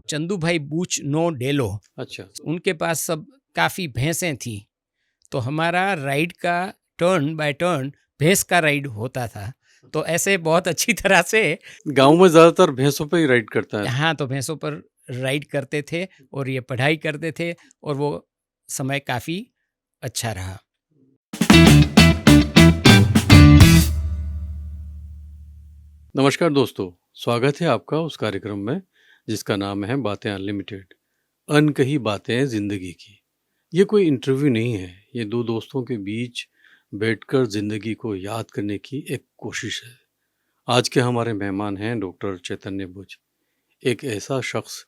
चंदू भाई बूच नो डेलो, अच्छा। उनके पास सब काफ़ी भैंसें थी। तो हमारा राइड का टर्न बाय टर्न भैंस का राइड होता था। तो ऐसे बहुत अच्छी तरह से गांव में ज्यादातर भैंसों पे ही राइड करता है। हाँ, तो भैंसों पर राइड करते थे और ये पढ़ाई करते थे और वो समय काफ़ी अच्छा रहा। नमस्कार दोस्तों, स्वागत है आपका उस कार्यक्रम में जिसका नाम है बातें अनलिमिटेड, अनकही बातें जिंदगी की। ये कोई इंटरव्यू नहीं है, ये दो दोस्तों के बीच बैठकर जिंदगी को याद करने की एक कोशिश है। आज के हमारे मेहमान हैं डॉक्टर चैतन्य बुच, एक ऐसा शख्स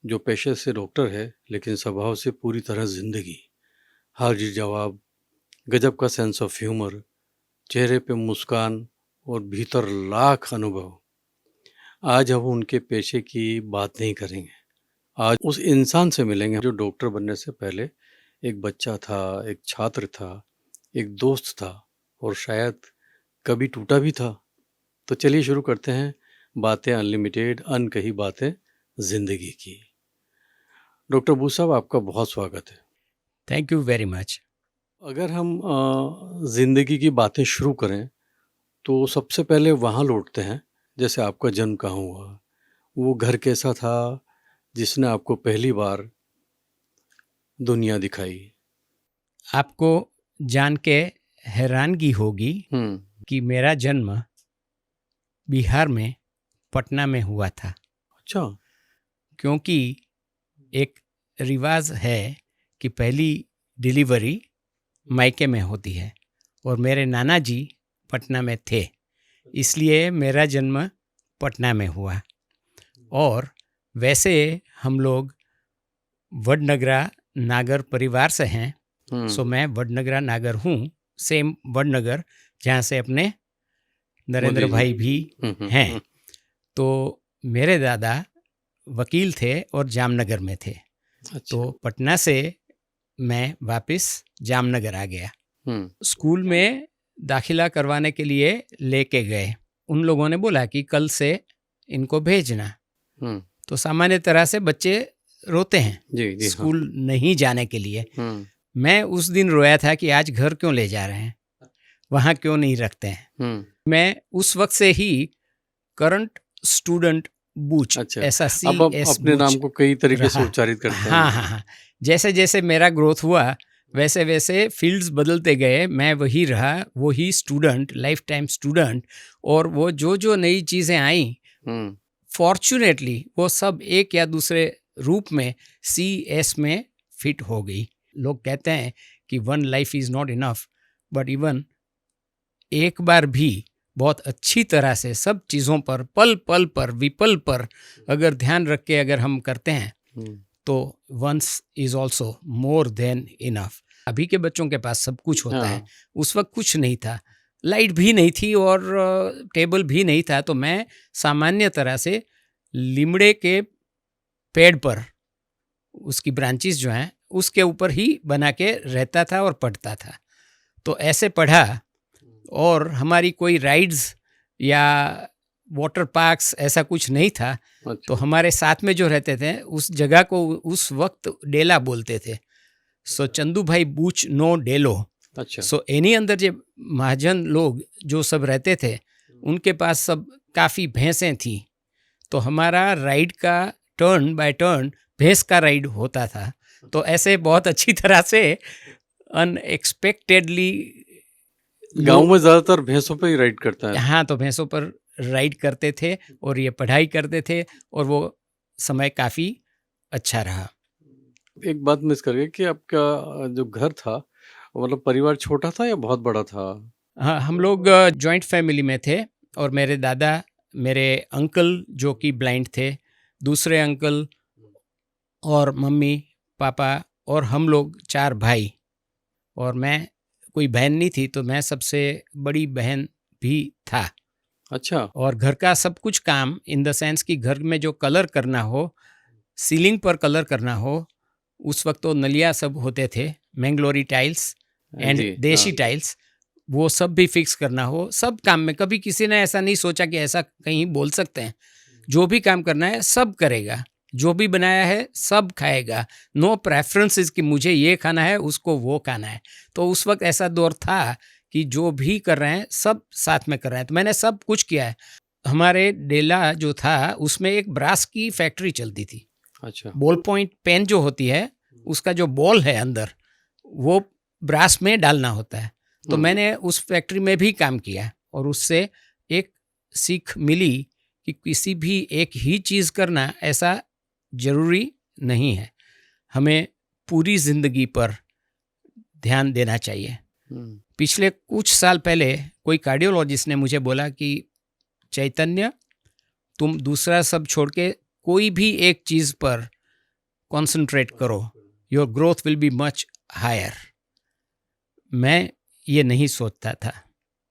जो पेशे से डॉक्टर है लेकिन स्वभाव से पूरी तरह जिंदगी, हाजिर जवाब, गजब का सेंस ऑफ ह्यूमर, चेहरे पे मुस्कान और भीतर लाख अनुभव। आज हम उनके पेशे की बात नहीं करेंगे, आज उस इंसान से मिलेंगे जो डॉक्टर बनने से पहले एक बच्चा था, एक छात्र था, एक दोस्त था और शायद कभी टूटा भी था। तो चलिए शुरू करते हैं बातें अनलिमिटेड, अनकही बातें जिंदगी की। डॉक्टर बूच साहब, आपका बहुत स्वागत है। Thank you very much. अगर हम जिंदगी की बातें शुरू करें तो सबसे पहले वहाँ लौटते हैं जैसे आपका जन्म कहाँ हुआ, वो घर कैसा था जिसने आपको पहली बार दुनिया दिखाई। आपको जान के हैरानगी होगी कि मेरा जन्म बिहार में पटना में हुआ था। अच्छा। क्योंकि एक रिवाज है कि पहली डिलीवरी मायके में होती है और मेरे नाना जी पटना में थे, इसलिए मेरा जन्म पटना में हुआ। और वैसे हम लोग वडनगरा नागर परिवार से हैं, सो मैं वडनगरा नागर हूँ, सेम वडनगर जहाँ से अपने नरेंद्र भाई भी हैं। तो मेरे दादा वकील थे और जामनगर में थे। अच्छा। तो पटना से मैं वापस जामनगर आ गया। स्कूल में दाखिला करवाने के लिए लेके गए, उन लोगों ने बोला कि कल से इनको भेजना। तो सामान्य तरह से बच्चे रोते हैं जी, स्कूल नहीं जाने के लिए। मैं उस दिन रोया था कि आज घर क्यों ले जा रहे हैं, वहाँ क्यों नहीं रखते हैं। मैं उस वक्त से ही करंट स्टूडेंट बूच, अच्छा, ऐसा अब आप CS अपने नाम को कई तरीके से रहा। उच्चारित करते हैं। हाँ। जैसे जैसे मेरा ग्रोथ हुआ वैसे वैसे फील्ड्स बदलते गए, मैं वही रहा, वही स्टूडेंट, लाइफ टाइम स्टूडेंट। और वो जो नई चीज़ें आई, फॉर्चुनेटली वो सब एक या दूसरे रूप में CS में फिट हो गई। लोग कहते हैं कि one life is not enough, but even एक बार भी बहुत अच्छी तरह से सब चीज़ों पर, पल पल पर, विपल पर अगर ध्यान रख के अगर हम करते हैं तो once is also more than enough. अभी के बच्चों के पास सब कुछ होता है, उस वक्त कुछ नहीं था, लाइट भी नहीं थी और टेबल भी नहीं था। तो मैं सामान्य तरह से लीमड़े के पेड़ पर, उसकी ब्रांचेस जो हैं उसके ऊपर ही बना के रहता था और पढ़ता था। तो ऐसे पढ़ा, और हमारी कोई राइड्स या वाटर पार्क्स ऐसा कुछ नहीं था। अच्छा। तो हमारे साथ में जो रहते थे उस जगह को उस वक्त डेला बोलते थे। सो चंदू भाई बूच नो डेलो। अच्छा। सो एनी अंदर जो महाजन लोग जो सब रहते थे उनके पास सब काफ़ी भैंसें थी। तो हमारा राइड का टर्न बाय टर्न भैंस का राइड होता था। तो ऐसे बहुत अच्छी तरह से अनएक्सपेक्टेडली गांव में ज्यादातर भैंसों पे ही राइड करता है। हाँ, तो भैंसों पर राइड करते थे और ये पढ़ाई करते थे और वो समय काफ़ी अच्छा रहा। एक बात मिस कर गए कि आपका जो घर था मतलब परिवार छोटा था या बहुत बड़ा था? हाँ, हम लोग जॉइंट फैमिली में थे और मेरे दादा, मेरे अंकल जो कि ब्लाइंड थे, दूसरे अंकल और मम्मी पापा और हम लोग 4 भाई, और मैं, कोई बहन नहीं थी तो मैं सबसे बड़ी बहन भी था। अच्छा। और घर का सब कुछ काम, इन द सेंस कि घर में जो कलर करना हो, सीलिंग पर कलर करना हो, उस वक्त तो नलिया सब होते थे, मैंगलोरी टाइल्स एंड देशी टाइल्स, वो सब भी फिक्स करना हो, सब काम में कभी किसी ने ऐसा नहीं सोचा कि ऐसा कहीं बोल सकते हैं। जो भी काम करना है सब करेगा, जो भी बनाया है सब खाएगा, नो प्रेफरेंसेस कि मुझे ये खाना है उसको वो खाना है। तो उस वक्त ऐसा दौर था कि जो भी कर रहे हैं सब साथ में कर रहे हैं, तो मैंने सब कुछ किया है। हमारे डेला जो था उसमें एक ब्रास की फैक्ट्री चलती थी। अच्छा। बॉल पॉइंट पेन जो होती है उसका जो बॉल है अंदर वो ब्रास में डालना होता है। तो मैंने उस फैक्ट्री में भी काम किया और उससे एक सीख मिली कि किसी भी एक ही चीज़ करना ऐसा ज़रूरी नहीं है, हमें पूरी ज़िंदगी पर ध्यान देना चाहिए। पिछले कुछ साल पहले कोई कार्डियोलॉजिस्ट ने मुझे बोला कि चैतन्य, तुम दूसरा सब छोड़ के कोई भी एक चीज़ पर कॉन्सेंट्रेट करो, your growth will be much higher. मैं ये नहीं सोचता था,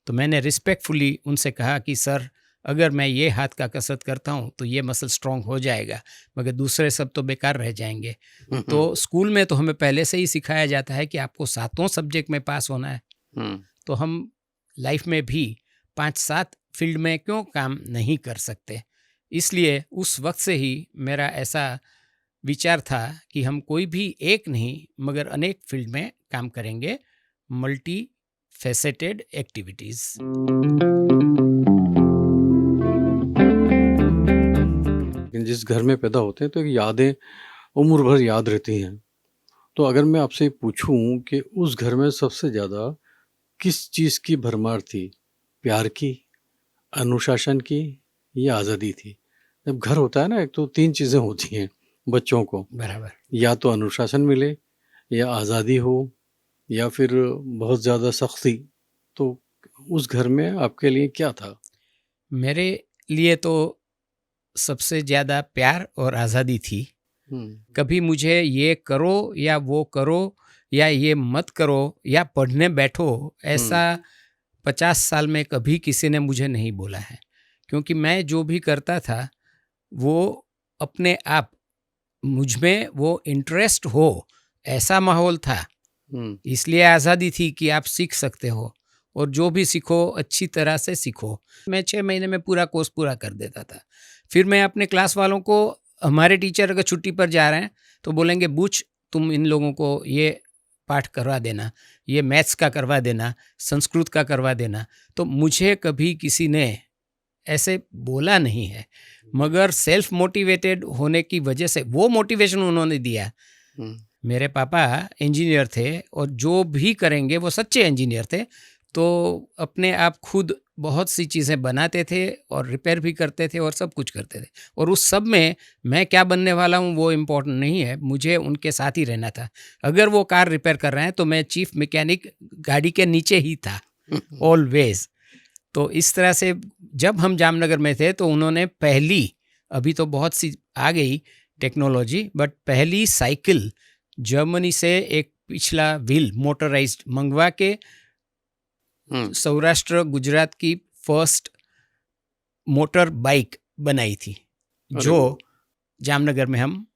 तो मैंने रिस्पेक्टफुली उनसे कहा कि सर, अगर मैं ये हाथ का कसरत करता हूँ तो ये मसल स्ट्रॉन्ग हो जाएगा, मगर दूसरे सब तो बेकार रह जाएंगे। तो स्कूल में तो हमें पहले से ही सिखाया जाता है कि आपको 7 सब्जेक्ट में पास होना है, तो हम लाइफ में भी 5-7 फील्ड में क्यों काम नहीं कर सकते। इसलिए उस वक्त से ही मेरा ऐसा विचार था कि हम कोई भी एक नहीं मगर अनेक फील्ड में काम करेंगे, मल्टी फैसेटेड एक्टिविटीज़। लेकिन जिस घर में पैदा होते हैं तो यादें उम्र भर याद रहती हैं। तो अगर मैं आपसे पूछूं कि उस घर में सबसे ज़्यादा किस चीज़ की भरमार थी? प्यार की, अनुशासन की या आज़ादी थी? जब घर होता है ना, एक तो 3 चीज़ें होती हैं बच्चों को, बराबर। या तो अनुशासन मिले, या आज़ादी हो, या फिर बहुत ज़्यादा सख्ती। तो उस घर में आपके लिए क्या था? मेरे लिए तो सबसे ज़्यादा प्यार और आज़ादी थी। कभी मुझे ये करो या वो करो या ये मत करो या पढ़ने बैठो, ऐसा 50 साल में कभी किसी ने मुझे नहीं बोला है, क्योंकि मैं जो भी करता था वो अपने आप मुझ में वो इंटरेस्ट हो ऐसा माहौल था। इसलिए आज़ादी थी कि आप सीख सकते हो और जो भी सीखो अच्छी तरह से सीखो। मैं 6 महीने में पूरा कोर्स पूरा कर देता था। फिर मैं अपने क्लास वालों को, हमारे टीचर अगर छुट्टी पर जा रहे हैं तो बोलेंगे, बूच तुम इन लोगों को ये पाठ करवा देना, ये मैथ्स का करवा देना, संस्कृत का करवा देना। तो मुझे कभी किसी ने ऐसे बोला नहीं है, मगर सेल्फ मोटिवेटेड होने की वजह से वो मोटिवेशन उन्होंने दिया। मेरे पापा इंजीनियर थे और जो भी करेंगे वो सच्चे इंजीनियर थे, तो अपने आप खुद बहुत सी चीज़ें बनाते थे और रिपेयर भी करते थे और सब कुछ करते थे। और उस सब में मैं क्या बनने वाला हूँ वो इम्पोर्टेंट नहीं है, मुझे उनके साथ ही रहना था। अगर वो कार रिपेयर कर रहे हैं तो मैं चीफ मैकेनिक गाड़ी के नीचे ही था ऑलवेज। तो इस तरह से जब हम जामनगर में थे तो उन्होंने पहली, अभी तो बहुत सी आ गई टेक्नोलॉजी, बट पहली साइकिल जर्मनी से एक पिछला व्हील मोटराइज्ड मंगवा के सौराष्ट्र गुजरात की फर्स्ट मोटर बाइक बनाई थी, जो जामनगर में हम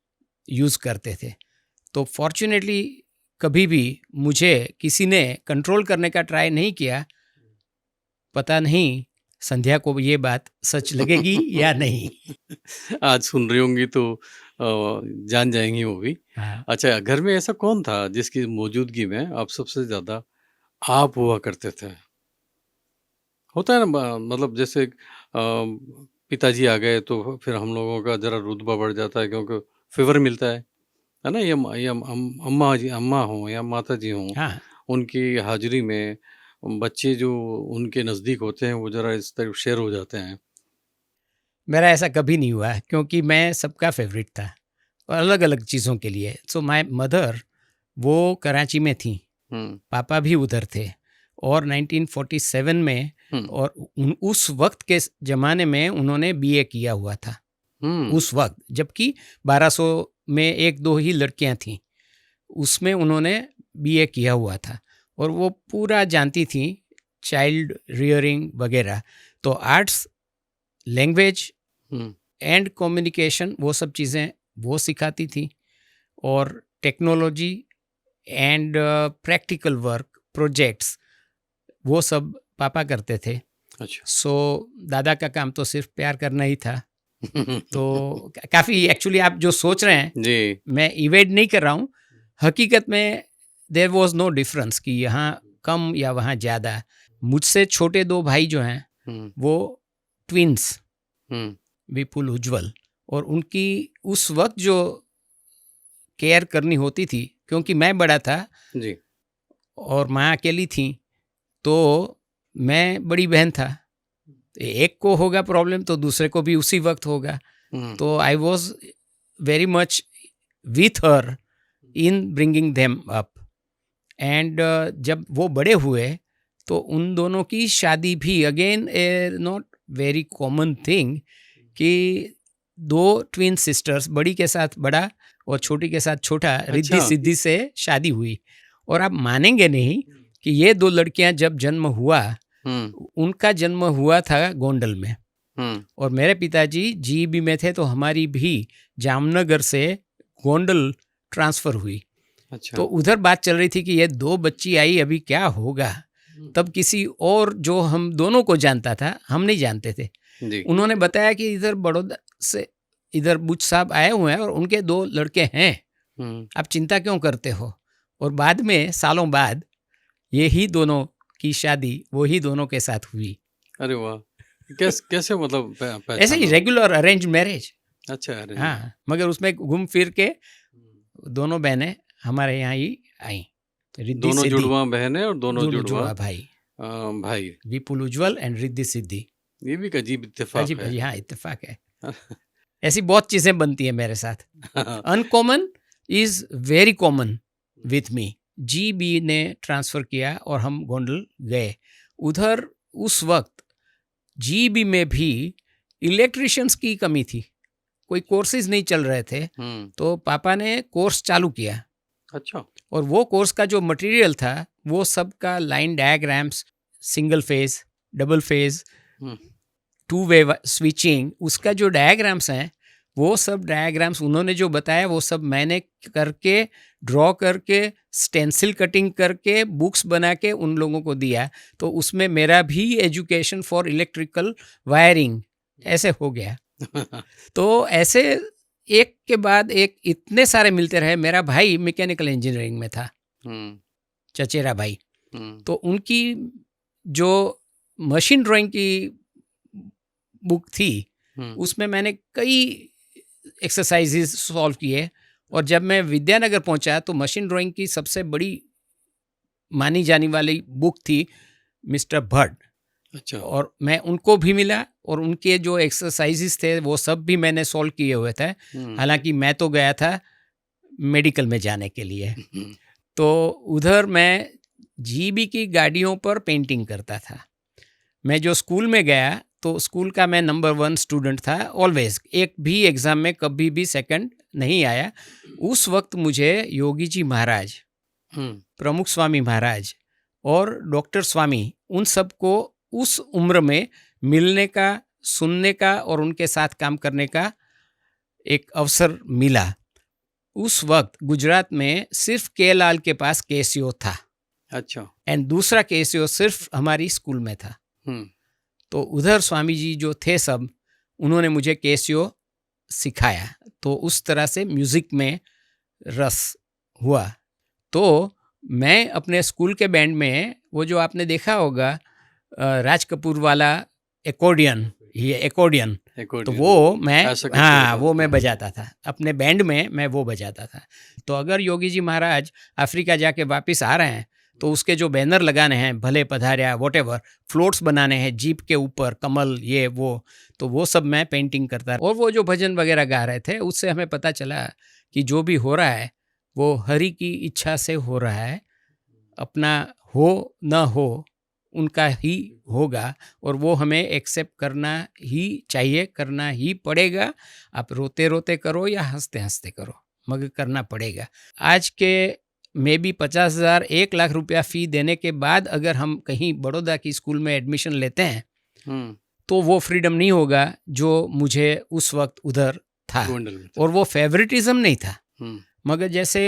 यूज़ करते थे। तो फॉर्चुनेटली कभी भी मुझे किसी ने कंट्रोल करने का ट्राई नहीं किया। पता नहीं संध्या को ये बात सच लगेगी या नहीं। आज सुन रही होंगी तो जान जाएंगी वो भी। हाँ। अच्छा, घर में ऐसा कौन था जिसकी मौजूदगी में आप सबसे ज़्यादा आप हुआ करते थे? होता है ना, मतलब जैसे पिताजी आ गए तो फिर हम लोगों का ज़रा रुतबा बढ़ जाता है, क्योंकि फेवर मिलता है ना। ये अम्मा हों या माता जी हों, हाँ, उनकी हाजिरी में बच्चे जो उनके नज़दीक होते हैं वो ज़रा इस तरह शेयर हो जाते हैं। मेरा ऐसा कभी नहीं हुआ क्योंकि मैं सबका फेवरेट था और अलग अलग चीज़ों के लिए। सो माय मदर वो कराची में थी, पापा भी उधर थे और 1947 में और उस वक्त के ज़माने में उन्होंने बीए किया हुआ था उस वक्त, जबकि 1200 में 1-2 ही लड़कियां थीं, उसमें उन्होंने बीए किया हुआ था और वो पूरा जानती थी चाइल्ड रियरिंग वगैरह। तो आर्ट्स, लैंग्वेज एंड कम्युनिकेशन, वो सब चीज़ें वो सिखाती थी और technology and practical work, projects, वो सब पापा करते थे। अच्छा। सो दादा का काम तो सिर्फ प्यार करना ही था तो काफ़ी एक्चुअली आप जो सोच रहे हैं जी। मैं इवेड नहीं कर रहा हूँ, हकीकत में देयर वाज नो डिफरेंस कि यहाँ कम या वहाँ ज़्यादा। मुझसे छोटे 2 भाई जो हैं हुँ, वो ट्विन्स हुँ, विपुल उज्ज्वल, और उनकी उस वक्त जो केयर करनी होती थी, क्योंकि मैं बड़ा था जी। और माँ अकेली थी, तो मैं बड़ी बहन था। एक को होगा प्रॉब्लम तो दूसरे को भी उसी वक्त होगा। हुँ, तो I was very much with her in bringing them up. And जब वो बड़े हुए तो उन दोनों की शादी भी again A not very common thing कि 2 ट्विन सिस्टर्स, बड़ी के साथ बड़ा और छोटी के साथ छोटा, रिद्धि अच्छा। सिद्धि से शादी हुई। और आप मानेंगे नहीं कि ये 2 लड़कियां जब जन्म हुआ, हुँ, उनका जन्म हुआ था गोंडल में हुँ, और मेरे पिताजी जीईबी में थे, तो हमारी भी जामनगर से गोंडल ट्रांसफ़र हुई। अच्छा। तो उधर बात चल रही थी कि ये 2 बच्ची आई, अभी क्या होगा? तब किसी और जो हम दोनों को जानता था, हम नहीं जानते थे। जी। उन्होंने बताया कि इधर बड़ौदा से इधर बुच साहब आए हुए हैं और उनके 2 लड़के हैं, हुँ, आप चिंता क्यों करते हो? और बाद में सालों बाद यही दोनों की शादी वही दोनों के साथ हुई। अरे वाह! कैसे मतलब ऐसे ही पहचाना? Regular arrange marriage. अच्छा, अरेंज मैरेज। हाँ, मगर उसमें घूम फिर के हुँ। दोनों बहनें हमारे यहाँ ही आईं। रिद्धि दोनों सिद्धि, जुड़वाँ बहनें और दोनों दोनों जुड़वाँ जुड़वा भाई, भाई। विपुल उज्ज्वल एंड रिद्धि सिद्धि। ये भी एक अजीब इत्तेफ़ाक अजीब है। अजी हाँ, इत्तेफ़ाक है। ऐसी बहुत चीज़ें बनती हैं मेरे साथ। Uncommon is very common with me. GB ने ट्रांसफ़र किया और हम गोंडल गए। उधर उस वक़्त जीबी में भी इलेक्ट्रिशियंस की कमी थी। कोई कोर्सेज़ नहीं चल रहे थे, हुँ, तो पापा ने कोर्स चालू किया अच्छा। और वो कोर्स का जो मटेरियल था, वो सब का line diagrams, single phase, double phase, हुँ, टू वे स्विचिंग, उसका जो डायग्राम्स हैं, वो सब डायग्राम्स उन्होंने जो बताया वो सब मैंने करके, ड्रॉ करके, स्टेंसिल कटिंग करके, बुक्स बना के उन लोगों को दिया। तो उसमें मेरा भी एजुकेशन फॉर इलेक्ट्रिकल वायरिंग ऐसे हो गया। तो ऐसे एक के बाद एक इतने सारे मिलते रहे। मेरा भाई मैकेनिकल इंजीनियरिंग में था, हुँ, चचेरा भाई। हुँ, तो उनकी जो मशीन ड्राइंग की बुक थी, हुँ, उसमें मैंने कई एक्सरसाइजेस सॉल्व किए। और जब मैं विद्यानगर पहुंचा तो मशीन ड्राइंग की सबसे बड़ी मानी जाने वाली बुक थी मिस्टर भट्ट, अच्छा। और मैं उनको भी मिला और उनके जो एक्सरसाइजेस थे वो सब भी मैंने सॉल्व किए हुए थे। हुँ, हालांकि मैं तो गया था मेडिकल में जाने के लिए। हुँ, तो उधर मैं जीबी की गाड़ियों पर पेंटिंग करता था। मैं जो स्कूल में गया तो स्कूल का मैं नंबर 1 स्टूडेंट था ऑलवेज, एक भी एग्ज़ाम में कभी भी सेकंड नहीं आया। उस वक्त मुझे योगी जी महाराज, हुँ, प्रमुख स्वामी महाराज और डॉक्टर स्वामी, उन सबको उस उम्र में मिलने का, सुनने का और उनके साथ काम करने का एक अवसर मिला। उस वक्त गुजरात में सिर्फ के लाल के पास केसीओ था अच्छा। एंड दूसरा केसीओ सिर्फ हमारी स्कूल में था। हुँ, तो उधर स्वामी जी जो थे सब, उन्होंने मुझे केसीओ सिखाया। तो उस तरह से म्यूज़िक में रस हुआ। तो मैं अपने स्कूल के बैंड में वो जो आपने देखा होगा राज कपूर वाला एकॉर्डियन, ये एकॉर्डियन, तो एकॉर्डियन, वो मैं, ऐसा करके हाँ, वो बजाते मैं हैं। बजाता था अपने बैंड में, मैं वो बजाता था। तो अगर योगी जी महाराज अफ्रीका जाके वापस आ रहे हैं तो उसके जो बैनर लगाने हैं, भले पधारिया वॉटेवर, फ्लोट्स बनाने हैं जीप के ऊपर, कमल ये वो, तो वो सब मैं पेंटिंग करता। और वो जो भजन वगैरह गा रहे थे उससे हमें पता चला कि जो भी हो रहा है वो हरि की इच्छा से हो रहा है, अपना हो न हो उनका ही होगा और वो हमें एक्सेप्ट करना ही चाहिए, करना ही पड़ेगा। आप रोते रोते करो या हंसते हंसते करो, मगर करना पड़ेगा। आज के मे बी 50,000 1 लाख रुपया फ़ी देने के बाद अगर हम कहीं बड़ौदा की स्कूल में एडमिशन लेते हैं हुँ, तो वो फ्रीडम नहीं होगा जो मुझे उस वक्त उधर था। गोंडल में था। और वो फेवरेटिज्म नहीं था, हुँ, मगर जैसे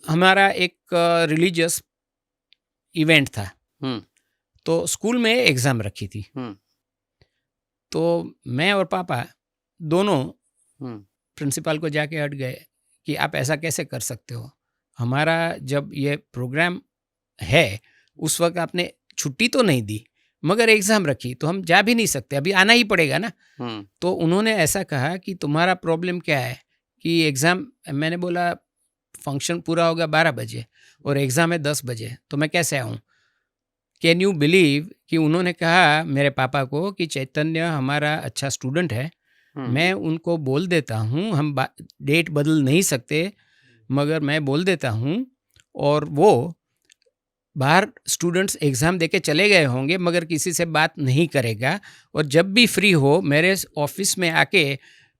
हमारा एक रिलीजियस इवेंट था, हुँ, तो स्कूल में एग्ज़ाम रखी थी। हुँ, तो मैं और पापा दोनों हम्म, प्रिंसिपल को जाके अट गए कि आप ऐसा कैसे कर सकते हो, हमारा जब ये प्रोग्राम है उस वक्त आपने छुट्टी तो नहीं दी मगर एग्ज़ाम रखी, तो हम जा भी नहीं सकते, अभी आना ही पड़ेगा ना। हम्म, तो उन्होंने ऐसा कहा कि तुम्हारा प्रॉब्लम क्या है कि एग्ज़ाम, मैंने बोला फंक्शन पूरा होगा 12 बजे और एग्ज़ाम है 10 बजे, तो मैं कैसे आऊँ। कैन यू बिलीव कि उन्होंने कहा मेरे पापा को कि चैतन्य हमारा अच्छा स्टूडेंट है, मैं उनको बोल देता हूँ, हम डेट बदल नहीं सकते मगर मैं बोल देता हूँ, और वो बाहर स्टूडेंट्स एग्ज़ाम देके चले गए होंगे मगर किसी से बात नहीं करेगा, और जब भी फ्री हो मेरे ऑफिस में आके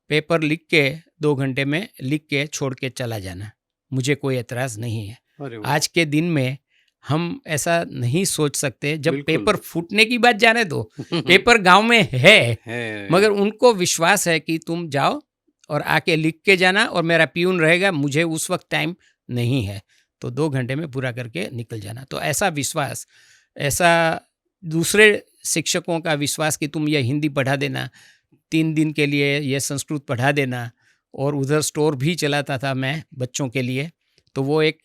पेपर लिख के 2 घंटे में लिख के छोड़ के चला जाना, मुझे कोई एतराज़ नहीं है। अरे वाह, आज के दिन में हम ऐसा नहीं सोच सकते, जब बिल्कुल। पेपर फूटने की बात जाने दो, पेपर गांव में है मगर उनको विश्वास है कि तुम जाओ और आके लिख के जाना और मेरा प्यून रहेगा, मुझे उस वक्त टाइम नहीं है, तो 2 घंटे में पूरा करके निकल जाना। तो ऐसा विश्वास, ऐसा दूसरे शिक्षकों का विश्वास कि तुम ये हिंदी पढ़ा देना, 3 दिन के लिए ये संस्कृत पढ़ा देना, और उधर स्टोर भी चलाता था मैं बच्चों के लिए, तो वो एक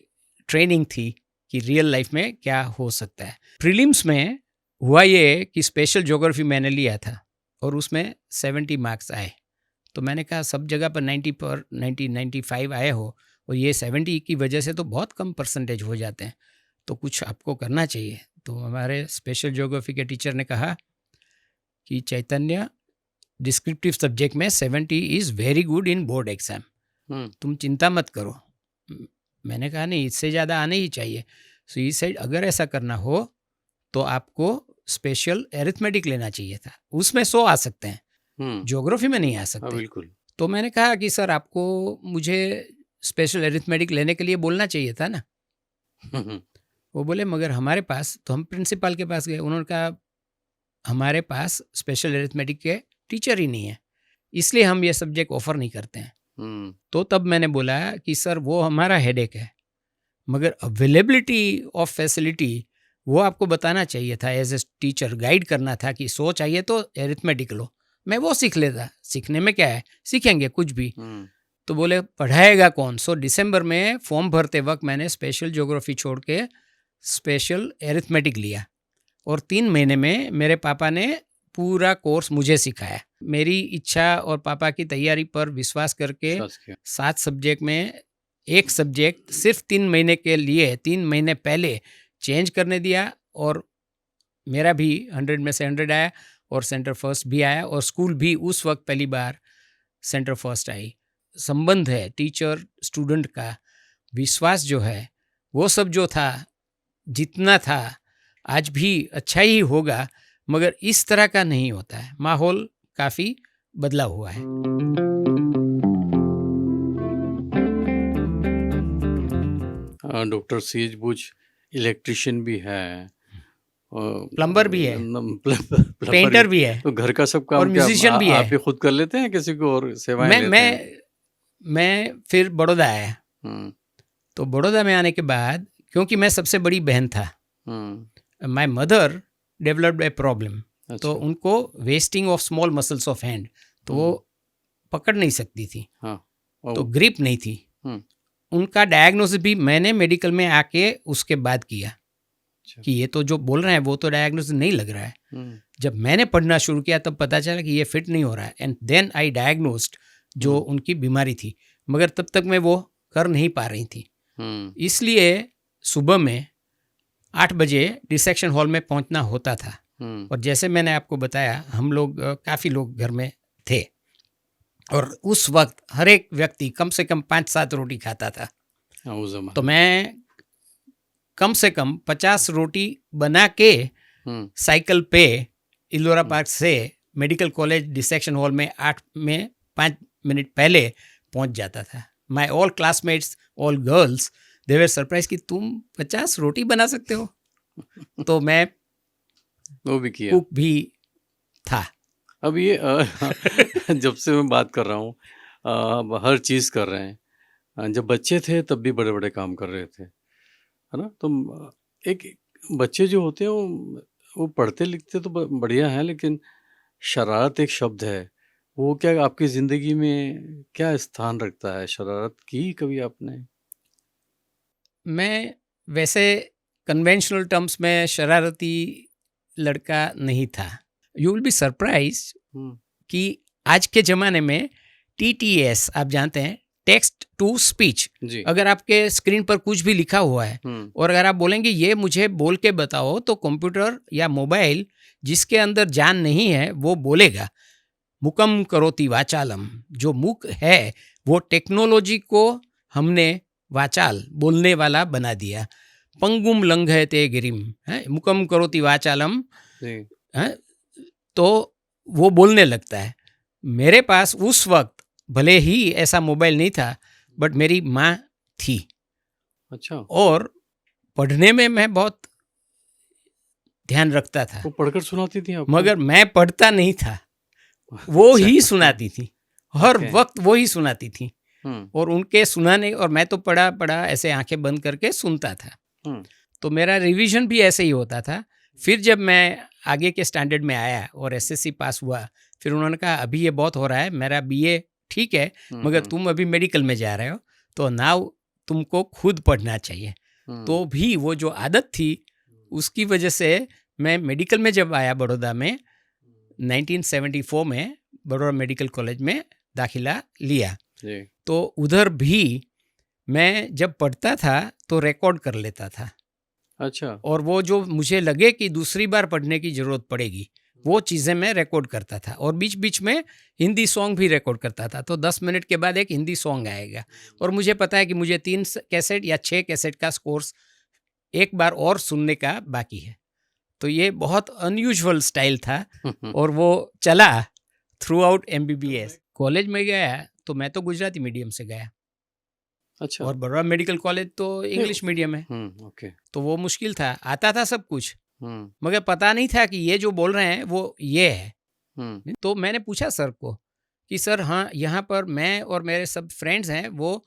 ट्रेनिंग थी कि रियल लाइफ में क्या हो सकता है। प्रीलिम्स में हुआ ये कि स्पेशल ज्योग्राफी मैंने लिया था और उसमें 70 मार्क्स आए, तो मैंने कहा सब जगह पर 95 आए हो और ये 70 की वजह से तो बहुत कम परसेंटेज हो जाते हैं, तो कुछ आपको करना चाहिए। तो हमारे स्पेशल ज्योग्राफी के टीचर ने कहा कि चैतन्य, डिस्क्रिप्टिव सब्जेक्ट में 70 is very good in board exam, तुम चिंता मत करो। मैंने कहा नहीं, इससे ज़्यादा आने ही चाहिए। सो इस साइड अगर ऐसा करना हो तो आपको स्पेशल एरिथमेटिक लेना चाहिए था, उसमें 100 आ सकते हैं, ज्योग्राफी में नहीं आ सकते। बिल्कुल। तो मैंने कहा कि सर आपको मुझे स्पेशल एरिथमेटिक लेने के लिए बोलना चाहिए था ना। वो बोले मगर हमारे पास, तो हम प्रिंसिपल के पास गए, उन्होंने कहा हमारे पास स्पेशल एरिथमेटिक के टीचर ही नहीं है, इसलिए हम ये सब्जेक्ट ऑफर नहीं करते हैं। तो तब मैंने बोला कि सर वो हमारा हेडेक है मगर अवेलेबिलिटी ऑफ फैसिलिटी वो आपको बताना चाहिए था, एज ए टीचर गाइड करना था कि 100 चाहिए तो एरिथमेटिक लो, मैं वो सीख लेता, सीखने में क्या है, सीखेंगे कुछ भी। तो बोले पढ़ाएगा कौन। सो दिसंबर में फॉर्म भरते वक्त मैंने स्पेशल ज्योग्राफी छोड़ के स्पेशल एरिथमेटिक लिया और 3 महीने में मेरे पापा ने पूरा कोर्स मुझे सिखाया। मेरी इच्छा और पापा की तैयारी पर विश्वास करके 7 सब्जेक्ट में एक सब्जेक्ट सिर्फ 3 महीने के लिए 3 महीने पहले चेंज करने दिया, और मेरा भी 100 में से 100 आया और सेंटर फर्स्ट भी आया, और स्कूल भी उस वक्त पहली बार सेंटर फर्स्ट आई। संबंध है टीचर स्टूडेंट का, विश्वास जो है वो सब जो था जितना था आज भी अच्छा ही होगा मगर इस तरह का नहीं होता है, माहौल काफ़ी बदला हुआ है। Doctor C H Buch electrician भी है, प्लम्बर भी है, प्लम्बर पेंटर भी है, तो घर का सब काम और म्यूजिशियन भी है। आप ही खुद कर लेते हैं, किसी को और सेवाएं लेते हैं? मैं फिर बड़ौदा आया, तो बड़ौदा में आने के बाद क्योंकि मैं सबसे बड़ी बहन था, my mother developed a problem, तो उनको wasting of small muscles of hand, तो वो पकड़ नहीं सकती थी, तो ग्रिप नहीं थी। उनका डायग्नोसिस भी मैंने मेडिकल में आके उसके बाद किया कि ये तो जो बोल रहे हैं वो तो डायग्नोसिस नहीं लग रहा है। जब मैंने पढ़ना शुरू किया तब पता चला कि ये फिट नहीं हो रहा है, एंड देन आई डायग्नोस्ड जो उनकी बीमारी थी, मगर तब तक मैं वो कर नहीं पा रही थी। इसलिए सुबह में 8 बजे डिसेक्शन हॉल में पहुंचना होता था, और जैसे मैंने आपको बताया हम लोग काफ़ी लोग घर में थे, और उस वक्त हर एक व्यक्ति कम से कम 5-7 रोटी खाता था। तो मैं कम से कम 50 रोटी बना के साइकिल पे इलोरा पार्क से मेडिकल कॉलेज डिसेक्शन हॉल में 5 मिनट पहले पहुंच जाता था। My all classmates, all girls, they were surprise कि तुम 50 रोटी बना सकते हो। तो मैं वो भी किया, कुक भी था। अब ये जब से मैं बात कर रहा हूँ, अब हर चीज़ कर रहे हैं। जब बच्चे थे तब भी बड़े बड़े काम कर रहे थे, है ना? तो एक बच्चे जो होते हैं वो पढ़ते लिखते तो बढ़िया है, लेकिन शरारत एक शब्द है, वो क्या आपकी ज़िंदगी में क्या स्थान रखता है? शरारत की कभी आपने? मैं वैसे कन्वेंशनल टर्म्स में शरारती लड़का नहीं था। यू विल बी सरप्राइज्ड हुँ, कि आज के ज़माने में टीटीएस आप जानते हैं, टेक्स्ट टू स्पीच। जी। अगर आपके स्क्रीन पर कुछ भी लिखा हुआ है हुँ, और अगर आप बोलेंगे ये मुझे बोल के बताओ, तो कंप्यूटर या मोबाइल जिसके अंदर जान नहीं है वो बोलेगा। मुकम करोति वाचालम, जो मुक है वो टेक्नोलॉजी को हमने वाचाल बोलने वाला बना दिया। पंगुम लंघयते गिरिम है, मुकम करोति वाचालम जी। है, तो वो बोलने लगता है। मेरे पास उस वक्त भले ही ऐसा मोबाइल नहीं था, बट मेरी माँ थी अच्छा, और पढ़ने में मैं बहुत ध्यान रखता था, वो पढ़कर सुनाती थी आपको? मगर मैं पढ़ता नहीं था, वो अच्छा, ही सुनाती थी। हर ओके। वक्त वो ही सुनाती थी हुँ, और उनके सुनाने, और मैं तो पढ़ा पढ़ा ऐसे आंखें बंद करके सुनता था। हुँ, तो मेरा रिवीजन भी ऐसे ही होता था। फिर जब मैं आगे के स्टैंडर्ड में आया और एसएससी पास हुआ, फिर उन्होंने कहा अभी ये बहुत हो रहा है, मेरा बीए ठीक है, हुँ, मगर हुँ, तुम अभी मेडिकल में जा रहे हो, तो नाउ तुमको खुद पढ़ना चाहिए। हुँ, तो भी वो जो आदत थी उसकी वजह से मैं मेडिकल में जब आया बड़ौदा में 1974 में, बड़ौदा मेडिकल कॉलेज में दाखिला लिया, जी। तो उधर भी मैं जब पढ़ता था तो रिकॉर्ड कर लेता था। अच्छा, और वो जो मुझे लगे कि दूसरी बार पढ़ने की ज़रूरत पड़ेगी, वो चीज़ें मैं रिकॉर्ड करता था। और बीच बीच में हिंदी सॉन्ग भी रिकॉर्ड करता था। तो 10 मिनट के बाद एक हिंदी सॉन्ग आएगा और मुझे पता है कि मुझे 3 कैसेट या 6 कैसेट का कोर्स एक बार और सुनने का बाकी है। तो ये बहुत अनयूजुअल स्टाइल था और वो चला थ्रू आउट एमबीबीएस। कॉलेज में गया तो मैं तो गुजराती मीडियम से गया अच्छा, और बड़ौदा मेडिकल कॉलेज तो नहीं इंग्लिश मीडियम है, ओके, तो वो मुश्किल था। आता था सब कुछ, हुँ, मगर पता नहीं था कि ये जो बोल रहे हैं वो ये है। हुँ, तो मैंने पूछा सर को कि सर हाँ, यहाँ पर मैं और मेरे सब फ्रेंड्स हैं, वो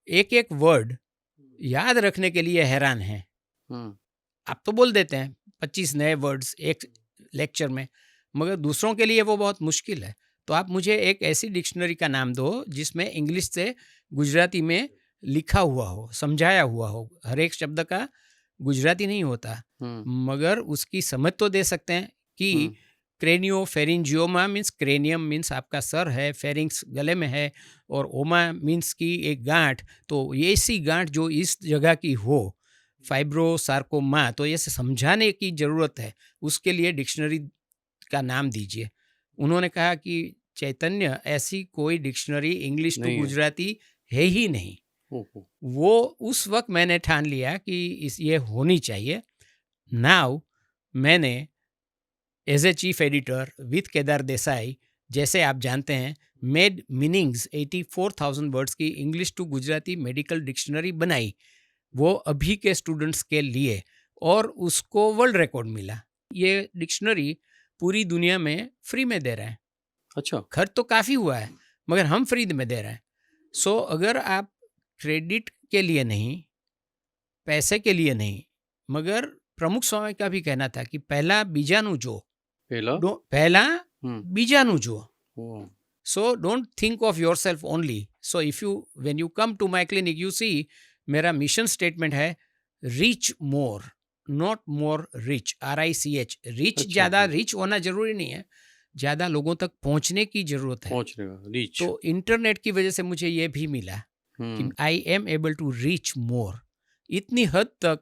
एक एक वर्ड याद रखने के लिए हैरान हैं। हुँ, आप तो बोल देते हैं 25 नए वर्ड्स एक लेक्चर में, मगर दूसरों के लिए वो बहुत मुश्किल है। तो आप मुझे एक ऐसी डिक्शनरी का नाम दो जिसमें इंग्लिश से गुजराती में लिखा हुआ हो, समझाया हुआ हो। हर एक शब्द का गुजराती नहीं होता, हुँ, मगर उसकी समझ तो दे सकते हैं कि हुँ, क्रेनियो फेरिंजियोमा मीन्स क्रेनियम मीन्स आपका सर है, फेरिंग्स गले में है, और ओमा मीन्स की एक गांठ। तो ये ऐसी गांठ जो इस जगह की हो, फाइब्रोसार्कोमा, तो ये समझाने की ज़रूरत है, उसके लिए डिक्शनरी का नाम दीजिए। उन्होंने कहा कि चैतन्य, ऐसी कोई डिक्शनरी इंग्लिश टू नहीं है, गुजराती है ही नहीं। ओहो! वो उस वक्त मैंने ठान लिया कि इस ये होनी चाहिए। नाउ मैंने as a chief editor with Kedar Desai, जैसे आप जानते हैं, मेड मीनिंग्स 84,000 वर्ड्स की English to Gujarati medical dictionary बनाई, वो अभी के स्टूडेंट्स के लिए, और उसको वर्ल्ड रिकॉर्ड मिला। ये डिक्शनरी पूरी दुनिया में फ्री में दे रहे हैं। अच्छा, खर्च तो काफ़ी हुआ है, मगर हम फ्री में दे रहे हैं। सो अगर आप क्रेडिट के लिए नहीं, पैसे के लिए नहीं, मगर प्रमुख स्वामी का भी कहना था कि पहला बीजाणु जो, पहला? पहला हुँ, बीजाणु जो। Oh! So don't think of yourself only. So if you, when you come to my clinic, you see, मेरा मिशन स्टेटमेंट है reach more, not more rich, RICH। Rich, अच्छा, ज़्यादा हाँ, रिच होना जरूरी नहीं है, ज़्यादा लोगों तक पहुंचने की ज़रूरत है। पहुँचने का, रीच, तो इंटरनेट की वजह से मुझे ये भी मिला कि हुँ, I am able to reach more, इतनी हद तक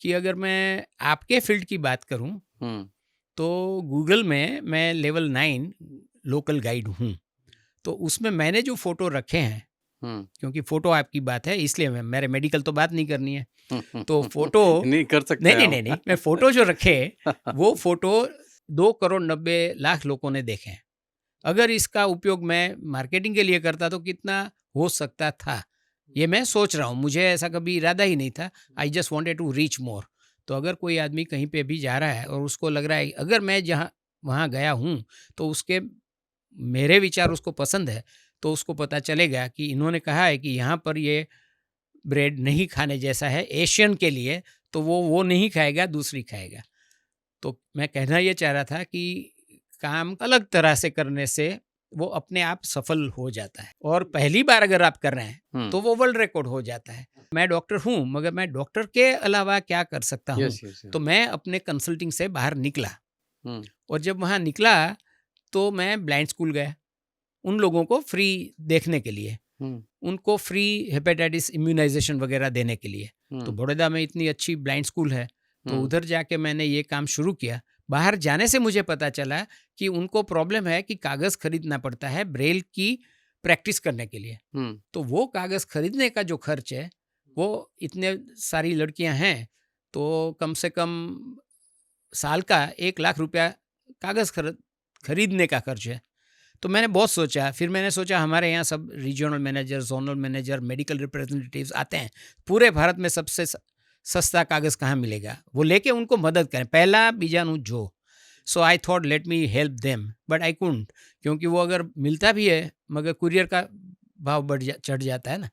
कि अगर मैं आपके फील्ड की बात करूं, हुँ, तो गूगल में मैं लेवल 9 लोकल गाइड हूं। तो उसमें मैंने जो फ़ोटो रखे हैं, हुँ, क्योंकि फ़ोटो आपकी बात है इसलिए मैं, मेरे मेडिकल तो बात नहीं करनी है, हुँ, हुँ, तो हुँ, हुँ, फ़ोटो, नहीं कर सकते नहीं हैं नहीं हम। नहीं नहीं, मैं फ़ोटो जो रखे, वो फ़ोटो 2,90,00,000 लोगों ने देखे हैं। अगर इसका उपयोग मैं मार्केटिंग के लिए करता तो कितना हो सकता था, ये मैं सोच रहा हूँ। मुझे ऐसा कभी इरादा ही नहीं था, I just wanted to reach more. तो अगर कोई आदमी कहीं पे भी जा रहा है और उसको लग रहा है अगर मैं जहाँ वहाँ गया हूँ तो उसके, मेरे विचार उसको पसंद है, तो उसको पता चलेगा कि इन्होंने कहा है कि यहाँ पर ये ब्रेड नहीं खाने जैसा है एशियन के लिए, तो वो नहीं खाएगा, दूसरी खाएगा। तो मैं कहना ये चाह रहा था कि काम अलग तरह से करने से वो अपने आप सफल हो जाता है। और पहली बार अगर आप कर रहे हैं तो वो वर्ल्ड रिकॉर्ड हो जाता है। मैं डॉक्टर हूँ, मगर मैं डॉक्टर के अलावा क्या कर सकता हूँ? यस यस तो मैं अपने कंसल्टिंग से बाहर निकला, हम्म और जब वहाँ निकला तो मैं ब्लाइंड स्कूल गया, उन लोगों को फ्री देखने के लिए, उनको फ्री हेपेटाइटिस इम्यूनाइजेशन वगैरह देने के लिए। तो बड़ौदा में इतनी अच्छी ब्लाइंड स्कूल है, तो उधर जाके मैंने ये काम शुरू किया। बाहर जाने से मुझे पता चला कि उनको प्रॉब्लम है कि कागज़ खरीदना पड़ता है ब्रेल की प्रैक्टिस करने के लिए। तो वो कागज़ खरीदने का जो खर्च है, वो इतने सारी लड़कियां हैं तो कम से कम साल का 1 लाख रुपया कागज़ खरीदने का खर्च है। तो मैंने बहुत सोचा, फिर मैंने सोचा हमारे यहाँ सब regional manager, zonal manager, medical representatives आते हैं, पूरे भारत में सबसे सस्ता कागज़ कहाँ मिलेगा, वो लेके उनको मदद करें, पहला बीजाणु जो। So I thought let me help them, but I couldn't, क्योंकि वो अगर मिलता भी है मगर कुरियर का भाव चढ़ जाता है ना,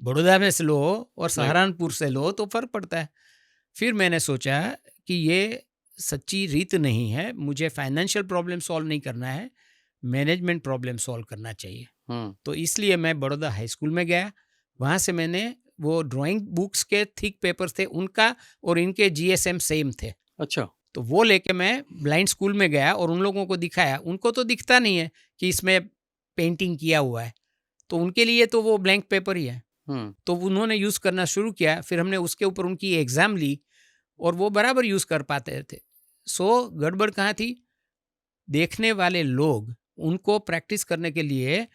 बड़ौदा में से लो और सहारनपुर से लो तो फ़र्क पड़ता है। फिर मैंने सोचा कि ये सच्ची रीत नहीं है, मुझे फाइनेंशियल प्रॉब्लम सॉल्व नहीं करना है, मैनेजमेंट प्रॉब्लम सॉल्व करना चाहिए। तो इसलिए मैं बड़ौदा हाई स्कूल में गया, वहाँ से मैंने वो ड्राइंग बुक्स के थिक पेपर्स थे उनका और इनके जीएसएम सेम थे। अच्छा। तो वो लेके मैं ब्लाइंड स्कूल में गया और उन लोगों को दिखाया। उनको तो दिखता नहीं है कि इसमें पेंटिंग किया हुआ है, तो उनके लिए तो वो ब्लैंक पेपर ही है। तो उन्होंने यूज़ करना शुरू किया, फिर हमने उसके ऊपर उनकी एग्ज़ाम ली और वो बराबर यूज़ कर पाते थे। सो गड़बड़ कहाँ थी? देखने वाले लोग उनको प्रैक्टिस करने के लिए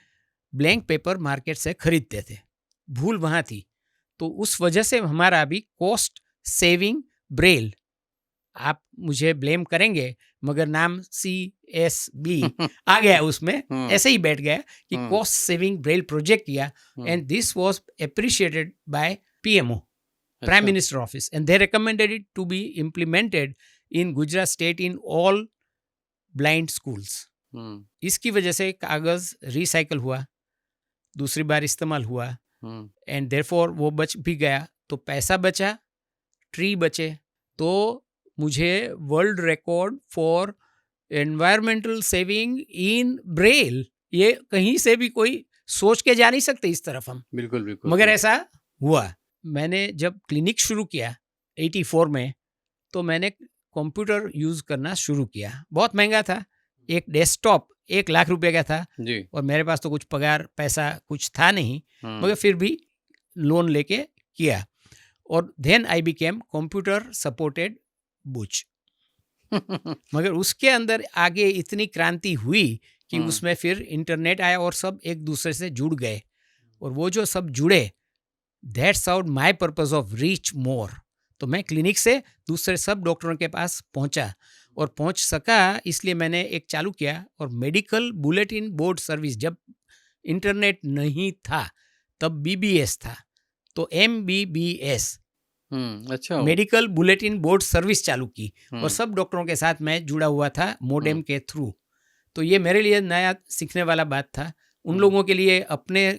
ब्लैंक पेपर मार्केट से खरीदते थे, भूल वहाँ थी। तो उस वजह से हमारा अभी कॉस्ट सेविंग ब्रेल, आप मुझे ब्लेम करेंगे मगर नाम CSB आ गया उसमें, ऐसे ही बैठ गया कि कॉस्ट सेविंग ब्रेल प्रोजेक्ट किया, and this was appreciated by PMO, prime minister office, and they recommended it to be implemented in Gujarat state in all blind schools. इसकी वजह से कागज़ रिसाइकल हुआ, दूसरी बार इस्तेमाल हुआ, एंड देयरफॉर वो बच भी गया, तो पैसा बचा, ट्री बचे। तो मुझे world record for environmental saving in Braille, ये कहीं से भी कोई सोच के जा नहीं सकते इस तरफ हम। बिल्कुल बिल्कुल। मगर ऐसा हुआ। मैंने जब क्लिनिक शुरू किया 84 में, तो मैंने कंप्यूटर यूज़ करना शुरू किया। बहुत महंगा था, एक डेस्कटॉप 1 लाख रुपए का था जी। और मेरे पास तो कुछ पगार पैसा कुछ था नहीं, मगर फिर भी लोन लेके किया, और then I became computer supported Buch. मगर उसके अंदर आगे इतनी क्रांति हुई कि उसमें फिर इंटरनेट आया और सब एक दूसरे से जुड़ गए, और वो जो सब जुड़े, that's out my purpose of reach more. तो मैं क्लिनिक से दूसरे सब डॉक्टरों के पास पहुंचा, और पहुंच सका इसलिए मैंने एक चालू किया, और मेडिकल बुलेटिन बोर्ड सर्विस, जब इंटरनेट नहीं था तब BBS था, तो MBBS अच्छा, मेडिकल बुलेटिन बोर्ड सर्विस चालू की, और सब डॉक्टरों के साथ मैं जुड़ा हुआ था मोडेम के थ्रू। तो ये मेरे लिए नया सीखने वाला बात था। उन लोगों के लिए अपने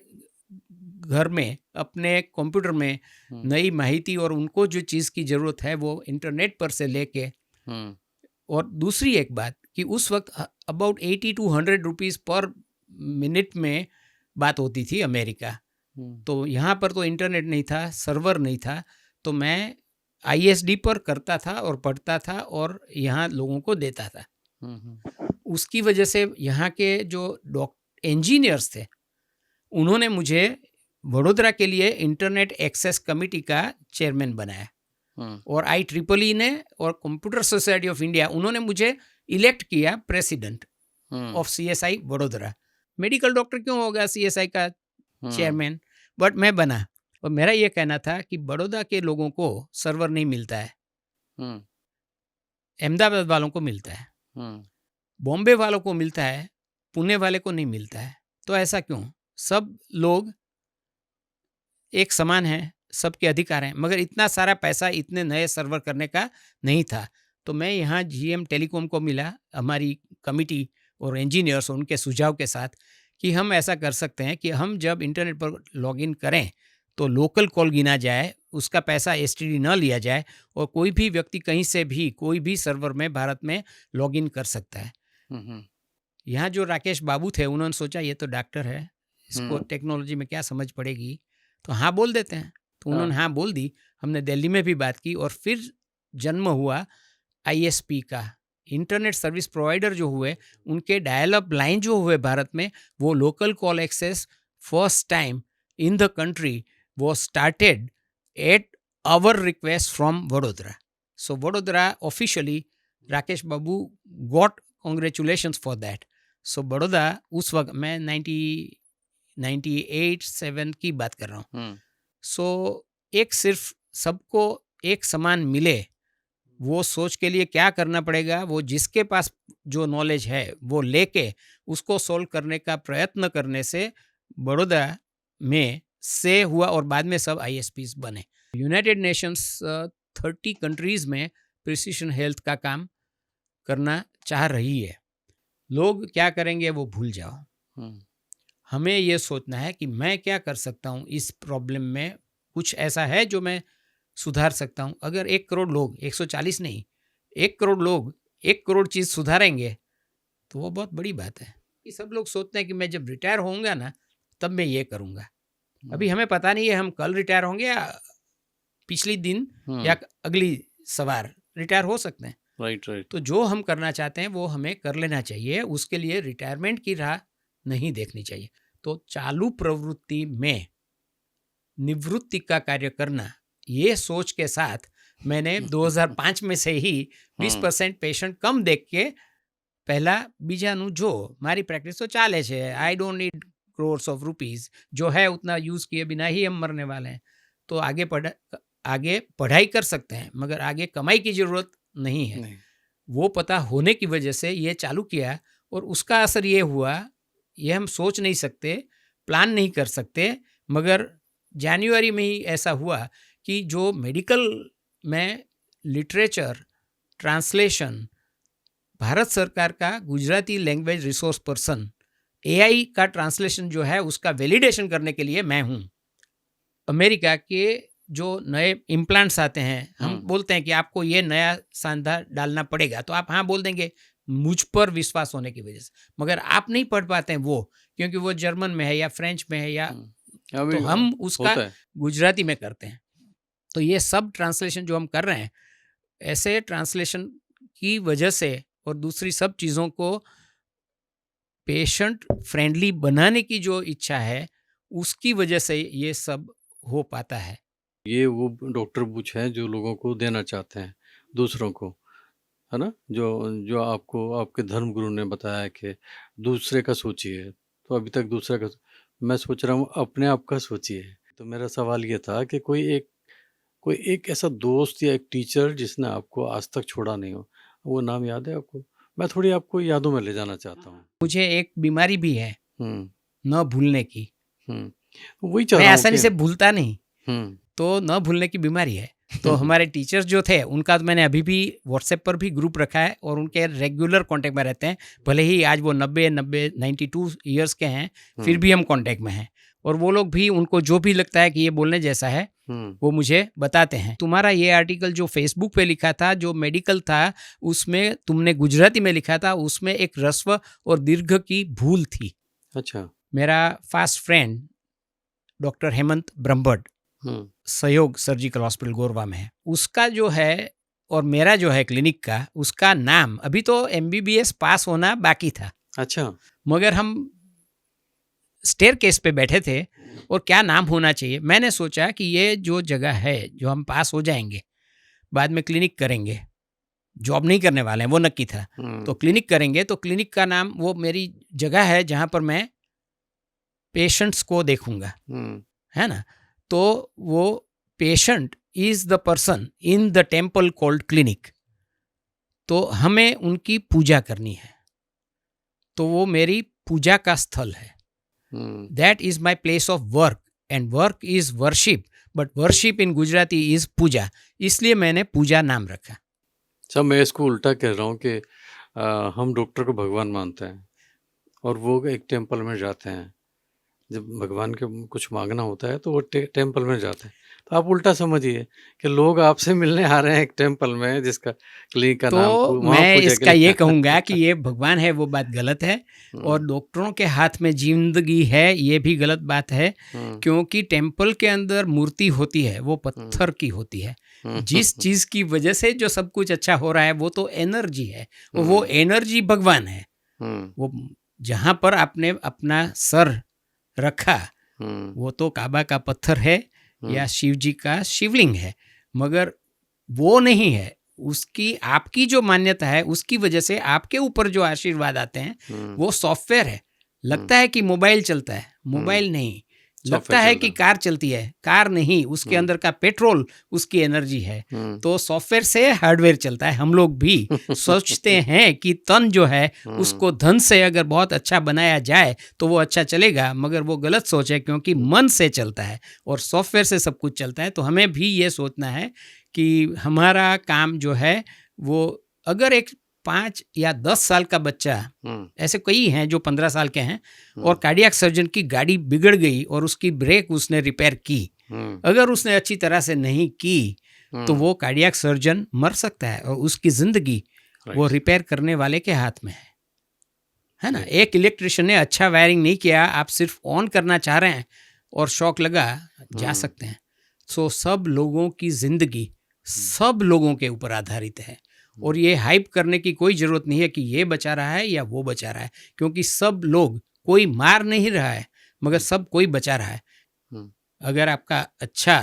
घर में, अपने कंप्यूटर में नई माहिती और उनको जो चीज़ की ज़रूरत है वो इंटरनेट पर से लेके। और दूसरी एक बात कि उस वक्त अबाउट 80 to 100 रुपीज़ पर मिनट में बात होती थी अमेरिका। तो यहाँ पर तो इंटरनेट नहीं था, सर्वर नहीं था, तो मैं ISD पर करता था और पढ़ता था और यहाँ लोगों को देता था। उसकी वजह से यहाँ के जो इंजीनियर्स थे, उन्होंने मुझे वडोदरा के लिए इंटरनेट एक्सेस कमेटी का चेयरमैन बनाया, और IEEE ने और कंप्यूटर सोसाइटी ऑफ इंडिया, उन्होंने मुझे इलेक्ट किया president of CSI Vadodara. Medical doctor क्यों होगा CSI का चेयरमैन, बट मैं बना। और मेरा ये कहना था कि बड़ौदा के लोगों को सर्वर नहीं मिलता है, अहमदाबाद वालों को मिलता है, बॉम्बे वालों को मिलता है, पुणे वाले को नहीं मिलता है। तो ऐसा क्यों? सब लोग एक समान हैं, सबके अधिकार हैं, मगर इतना सारा पैसा इतने नए सर्वर करने का नहीं था। तो मैं यहाँ GM टेलीकॉम को मिला, हमारी कमिटी और इंजीनियर्स और उनके सुझाव के साथ, कि हम ऐसा कर सकते हैं कि हम जब इंटरनेट पर लॉगिन करें तो लोकल कॉल गिना जाए, उसका पैसा STD न लिया जाए, और कोई भी व्यक्ति कहीं से भी कोई भी सर्वर में भारत में लॉगिन कर सकता है। यहाँ जो राकेश बाबू थे उन्होंने सोचा ये तो डॉक्टर है, इसको हम्म। टेक्नोलॉजी में क्या समझ पड़ेगी, तो हाँ बोल देते हैं। तो उन्होंने हाँ बोल दी। हमने दिल्ली में भी बात की और फिर जन्म हुआ आईएसपी का। इंटरनेट सर्विस प्रोवाइडर जो हुए, उनके डायल-अप लाइन जो हुए भारत में, वो local call access first time in the country was started at our request from Vadodara. So Vadodara officially, Rakesh Babu got congratulations for that. So Baroda उस वक्त, मैं 98-7 की बात कर रहा हूँ। सो एक सिर्फ सबको एक समान मिले, वो सोच के लिए क्या करना पड़ेगा, वो जिसके पास जो नॉलेज है वो लेके उसको सोल्व करने का प्रयत्न करने से बड़ौदा में से हुआ और बाद में सब आईएसपीज बने। यूनाइटेड नेशंस 30 कंट्रीज में प्रिसिशन हेल्थ का काम करना चाह रही है। लोग क्या करेंगे वो भूल जाओ। हमें ये सोचना है कि मैं क्या कर सकता हूँ इस प्रॉब्लम में, कुछ ऐसा है जो मैं सुधार सकता हूँ। अगर 1 करोड़ लोग, 140 नहीं, 1 करोड़ लोग 1 करोड़ चीज़ सुधारेंगे तो वो बहुत बड़ी बात है। कि सब लोग सोचते हैं कि मैं जब रिटायर होऊंगा ना तब मैं ये करूँगा। अभी हमें पता नहीं है हम कल रिटायर होंगे या पिछली दिन या अगली सवार रिटायर हो सकते हैं। राइट। तो जो हम करना चाहते हैं वो हमें कर लेना चाहिए, उसके लिए रिटायरमेंट की राह नहीं देखनी चाहिए। तो चालू प्रवृत्ति में निवृत्ति का कार्य करना, ये सोच के साथ मैंने 2005 में से ही 20% पेशेंट कम देख के પહેલા બીજાનું જો મારી પ્રેક્ટિસ તો ચાલે છે, I don't need crores of rupees, जो है उतना यूज़ किए बिना ही हम मरने वाले हैं। तो आगे पढ़ाई कर सकते हैं मगर आगे कमाई की ज़रूरत नहीं है। वो पता होने की वजह से ये चालू किया और उसका असर ये हुआ, ये हम सोच नहीं सकते, प्लान नहीं कर सकते, मगर जनवरी में ही ऐसा हुआ कि जो मेडिकल में लिटरेचर ट्रांसलेशन, भारत सरकार का Gujarati language resource person, AI का ट्रांसलेशन जो है उसका वैलिडेशन करने के लिए मैं हूँ। अमेरिका के जो नए इम्प्लांट्स आते हैं, हम बोलते हैं कि आपको ये नया सांधा डालना पड़ेगा, तो आप हाँ बोल देंगे मुझ पर विश्वास होने की वजह से, मगर आप नहीं पढ़ पाते हैं वो, क्योंकि वो जर्मन में है या फ्रेंच में है या तो हम उसका गुजराती में करते हैं। तो ये सब ट्रांसलेशन जो हम कर रहे हैं, ऐसे ट्रांसलेशन की वजह से और दूसरी सब चीज़ों को पेशेंट फ्रेंडली बनाने की जो इच्छा है, उसकी वजह से ये सब हो पाता है। ये वो डॉक्टर बुच है जो लोगों को देना चाहते हैं दूसरों को, है ना? जो आपको आपके धर्मगुरु ने बताया कि दूसरे का सोचिए, तो अभी तक दूसरे का, मैं सोच रहा हूँ अपने आप का सोचिए। तो मेरा सवाल ये था कि कोई एक ऐसा दोस्त या एक टीचर जिसने आपको आज तक छोड़ा नहीं हो, वो नाम याद है आपको? मैं थोड़ी आपको यादों में ले जाना चाहता हूँ। मुझे एक बीमारी भी है न भूलने की। वही चाह मैं रहा हूँ आसानी से भूलता नहीं, तो न भूलने की बीमारी है। तो हमारे टीचर्स जो थे उनका तो मैंने अभी भी व्हाट्सएप पर भी ग्रुप रखा है और उनके रेगुलर कांटेक्ट में रहते हैं। भले ही आज वो 92 ईयर्स के हैं, फिर भी हम कांटेक्ट में हैं। और वो लोग भी, उनको जो भी लगता है कि ये बोलने जैसा है वो मुझे बताते हैं। तुम्हारा ये आर्टिकल जो फेसबुक पे लिखा था, जो मेडिकल था, उसमें तुमने गुजराती में लिखा था, उसमें एक ह्रस्व और दीर्घ की भूल थी। अच्छा। मेरा fast friend doctor Hemant Brahmbhatt, सहयोग सर्जिकल हॉस्पिटल गोरवा में है, उसका जो है और मेरा जो है क्लिनिक का, उसका नाम अभी तो एमबीबीएस पास होना बाकी था। अच्छा। मगर हम स्टेयर केस पे बैठे थे और क्या नाम होना चाहिए। मैंने सोचा कि ये जो जगह है, जो हम पास हो जाएंगे, बाद में क्लिनिक करेंगे, जॉब नहीं करने वाले हैं, वो नक्की था। तो क्लिनिक करेंगे तो क्लिनिक का नाम, वो मेरी जगह है जहाँ पर मैं पेशेंट्स को देखूंगा, है ना। तो वो patient is the person in the temple called clinic. तो हमें उनकी पूजा करनी है, तो वो मेरी पूजा का स्थल है। That is my place of work and work is worship, but worship in Gujarati is puja, इसलिए मैंने पूजा नाम रखा। अच्छा, मैं इसको उल्टा कह रहा हूँ कि हम डॉक्टर को भगवान मानते हैं और वो एक टेम्पल में जाते हैं, जब भगवान के कुछ मांगना होता है तो वो टेम्पल में जाते हैं। तो आप उल्टा समझिए कि लोग आपसे मिलने आ रहे हैं एक टेम्पल में जिसका क्लिनिक का नाम तो वहाँ मैं पूजा के इसका लिए ये कहूँगा कि ये भगवान है वो बात गलत है, और हुँ, डॉक्टरों के हाथ में जिंदगी है ये भी गलत बात है, हुँ, क्योंकि टेम्पल के अंदर मूर्ति होती है वो हुँ, पत्थर की होती है। हुँ, जिस चीज़ की वजह से जो सब कुछ अच्छा हो रहा है वो तो एनर्जी है, और वो हुँ, एनर्जी भगवान है। हुँ, वो जहाँ पर आपने अपना सर रखा हुँ, वो तो काबा का पत्थर है या हुँ, शिव जी का शिवलिंग है, मगर वो नहीं है। उसकी आपकी जो मान्यता है उसकी वजह से आपके ऊपर जो आशीर्वाद आते हैं हुँ, वो सॉफ्टवेयर है। हुँ, लगता है कि मोबाइल चलता है, हुँ, मोबाइल नहीं। लगता सॉफ्टवेयर है चल कि रहा है। कार चलती है, कार नहीं। उसके हुँ, अंदर का पेट्रोल उसकी एनर्जी है। हुँ, तो सॉफ्टवेयर से हार्डवेयर चलता है। हम लोग भी सोचते हैं कि तन जो है हुँ, उसको धन से अगर बहुत अच्छा बनाया जाए तो वो अच्छा चलेगा, मगर वो गलत सोच है, क्योंकि मन से चलता है और सॉफ्टवेयर से सब कुछ चलता है। तो हमें भी ये सोचना है कि हमारा काम जो है वो, अगर एक 5 या 10 साल का बच्चा, हुँ, ऐसे कई हैं जो 15 साल के हैं, और हुँ, कार्डियक सर्जन की गाड़ी बिगड़ गई और उसकी ब्रेक उसने रिपेयर की, हुँ, अगर उसने अच्छी तरह से नहीं की तो हुँ, वो कार्डियक सर्जन मर सकता है, और उसकी ज़िंदगी वो राइट, रिपेयर करने वाले के हाथ में है ना। राइट, एक इलेक्ट्रिशियन ने अच्छा वायरिंग नहीं किया, आप सिर्फ ऑन करना चाह रहे हैं और शॉक लगा, जा हुँ, सकते हैं। सो सब लोगों की ज़िंदगी हुँ, सब लोगों के ऊपर आधारित है, हुँ, और ये हाइप करने की कोई ज़रूरत नहीं है कि ये बचा रहा है या वो बचा रहा है, क्योंकि सब लोग, कोई मार नहीं रहा है मगर हुँ, सब कोई बचा रहा है। हुँ, अगर आपका अच्छा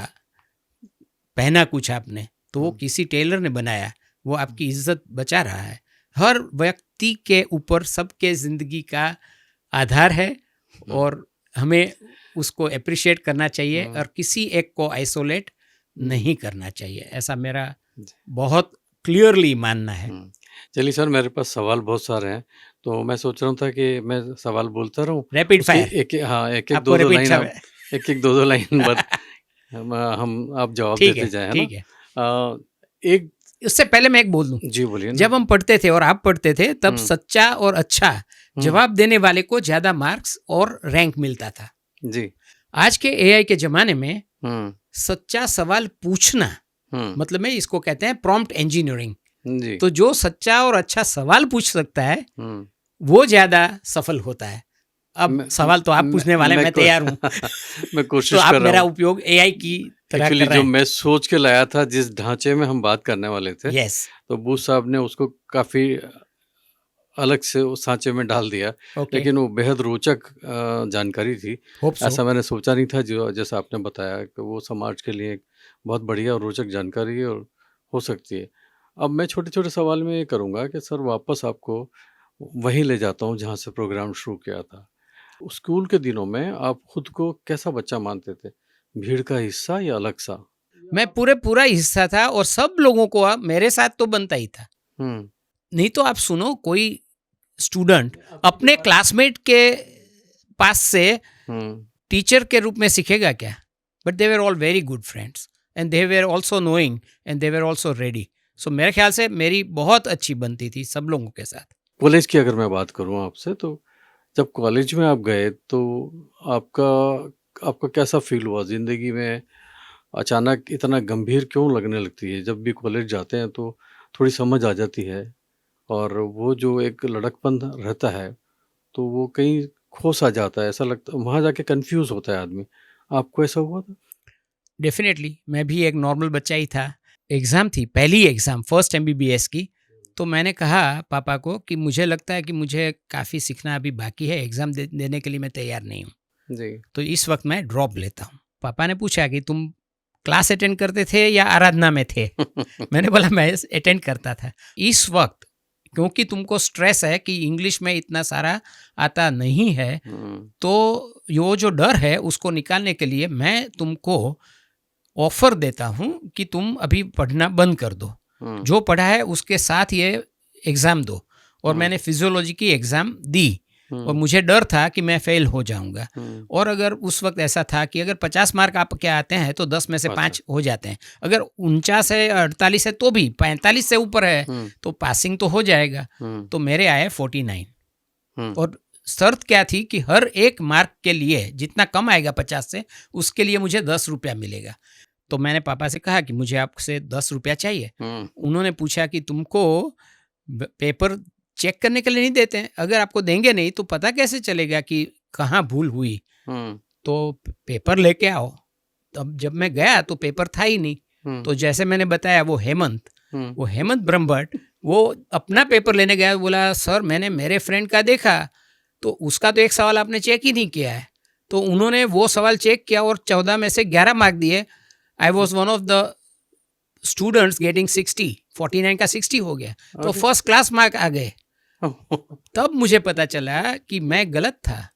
पहना कुछ आपने, तो वो हुँ, किसी टेलर ने बनाया, वो हुँ, आपकी इज्जत बचा रहा है। हर व्यक्ति के ऊपर सबके ज़िंदगी का आधार है, हुँ, और हमें उसको एप्रिशिएट करना चाहिए हुँ, और किसी एक को आइसोलेट हुँ, नहीं करना चाहिए। ऐसा मेरा जी, बहुत क्लियरली मानना है। हुँ। चलिए सर मेरे पास सवाल बहुत सारे हैं, तो मैं सोच रहा हूँ था कि मैं सवाल बोलता रहूँ, रैपिड उसके फायर, एक हाँ, एक-एक आपको 2-2 रैपिड लाइन आप फ एक-एक 2-2 लाइन बाद हम आप जवाब ठीक देते है, जाएँ, है ना? ठीक है। एक उससे पहले मैं एक बोल दूँ, जी, बोलिए ना। जब हम पढ़ते थे और आप पढ़ते थे तब हुँ, सच्चा और अच्छा हुँ, जवाब देने वाले को ज़्यादा मार्क्स और रैंक मिलता था। जी, आज के एआई के ज़माने में हुँ, सच्चा सवाल पूछना, हुँ, मतलब में इसको कहते हैं प्रॉम्प्ट इंजीनियरिंग। जी, तो जो सच्चा और अच्छा सवाल पूछ सकता है हुँ। वो ज़्यादा सफल होता है। अब सवाल तो आप पूछने वाले हैं, मैं मैं को तैयार हूँ। मैं तो कोशिश आप कर रहा मेरा हूँ। उपयोग एआई की तरह एक्चुअली कर रहे जो हैं। मैं सोच के लाया था, जिस ढाँचे में हम बात करने वाले थे, यस, तो बूच साहब ने उसको काफ़ी अलग से उस साँचे में डाल दिया। ओके, लेकिन वो बेहद रोचक जानकारी थी। Hope so. ऐसा मैंने सोचा नहीं था जो जैसा आपने बताया कि वो समाज के लिए एक बहुत बढ़िया और रोचक जानकारी है और हो सकती है। अब मैं छोटे-छोटे सवाल में ये करूँगा कि सर वापस आपको वहीं ले जाता हूँ जहाँ से प्रोग्राम शुरू किया था। स्कूल के दिनों में आप खुद को कैसा बच्चा मानते थे? भीड़ का हिस्सा या अलग-सा? मैं पूरा हिस्सा था, और सब लोगों को मेरे साथ तो बनता ही था। हुँ, नहीं तो आप सुनो, कोई स्टूडेंट अपने क्लासमेट के पास से हुँ, टीचर के रूप में सीखेगा क्या? But they were all very good friends, and they were also knowing, and they were also ready. So मेरे ख्याल से मेरी बहुत अच्छी बनती थी सब लोगों के साथ। कॉलेज की अगर मैं बात करूँ आपसे तो जब कॉलेज में आप गए तो आपका आपका कैसा फ़ील हुआ? ज़िंदगी में अचानक इतना गंभीर क्यों लगने लगती है? जब भी कॉलेज जाते हैं तो थोड़ी समझ आ जाती है और वो जो एक लड़कपन रहता है, तो वो कहीं खो-सा जाता है, ऐसा लगता है वहाँ जाके कन्फ्यूज़ होता है आदमी। आपको ऐसा हुआ था? डेफिनेटली मैं भी एक नॉर्मल बच्चा ही था। एग्ज़ाम थी, पहली एग्ज़ाम फर्स्ट एमबीबीएस की। तो मैंने कहा पापा को कि मुझे लगता है कि मुझे काफ़ी सीखना अभी बाकी है, एग्ज़ाम देने के लिए मैं तैयार नहीं हूँ। जी। तो इस वक्त मैं ड्रॉप लेता हूँ। पापा ने पूछा कि तुम क्लास अटेंड करते थे या आराधना में थे? मैंने बोला मैं अटेंड करता था। इस वक्त क्योंकि तुमको स्ट्रेस है कि इंग्लिश में इतना सारा आता नहीं है, हुँ, तो यो जो डर है उसको निकालने के लिए मैं तुमको ऑफ़र देता हूँ कि तुम अभी पढ़ना बंद कर दो। हुँ, जो पढ़ा है उसके साथ ये एग्ज़ाम दो। और हुँ, मैंने फ़िज़ियोलॉजी की एग्ज़ाम दी, और हुँ, मुझे डर था कि मैं फ़ेल हो जाऊँगा। हुँ। और अगर उस वक़्त ऐसा था कि अगर 50 मार्क आपके आते हैं तो 10 में से अच्छा। 5 हो जाते हैं। अगर 49 है, 48 है तो भी, 45 से ऊपर है हुँ, तो पासिंग तो हो जाएगा। हुँ, तो मेरे आए 49, हुँ, और शर्त क्या थी कि हर एक मार्क के लिए जितना कम आएगा 50 से, उसके लिए मुझे ₹10 मिलेगा। तो मैंने पापा से कहा कि मुझे आपसे 10 रुपया चाहिए। उन्होंने पूछा कि तुमको पेपर चेक करने के लिए नहीं देते हैं, अगर आपको देंगे नहीं तो पता कैसे चलेगा कि कहाँ भूल हुई, तो पेपर लेके आओ। तब जब मैं गया तो पेपर था ही नहीं। तो जैसे मैंने बताया वो हेमंत ब्रह्मभट्ट वो अपना पेपर लेने गया, बोला सर मैंने मेरे फ्रेंड का देखा तो उसका तो एक सवाल आपने चेक ही नहीं किया है। तो उन्होंने वो सवाल चेक किया और 14 में से 11 मार्क दिए। I was one of the students getting 60, 49 का 60 हो गया, तो फर्स्ट क्लास मार्क आ गए। तब मुझे पता चला कि मैं गलत था,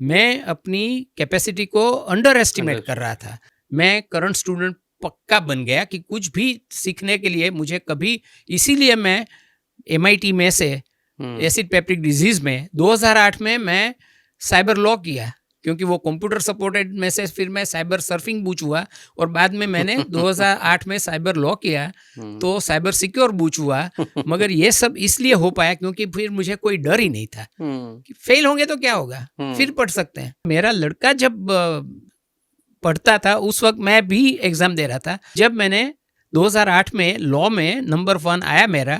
मैं अपनी कैपेसिटी को अंडर एस्टिमेट कर रहा था। मैं करंट स्टूडेंट पक्का बन गया कि कुछ भी सीखने के लिए मुझे कभी, इसीलिए मैं MIT में से एसिड पेप्टिक डिजीज में 2008 में मैं साइबर लॉ किया, क्योंकि वो कंप्यूटर सपोर्टेड में से फिर मैं साइबर सर्फिंग बूच हुआ और बाद में मैंने 2008 में साइबर लॉ किया तो साइबर सिक्योर बूच हुआ। मगर ये सब इसलिए हो पाया क्योंकि फिर मुझे कोई डर ही नहीं था कि फेल होंगे तो क्या होगा, फिर पढ़ सकते हैं। मेरा लड़का जब पढ़ता था उस वक्त मैं भी एग्जाम दे रहा था। जब मैंने 2008 में लॉ में नंबर 1 आया मेरा,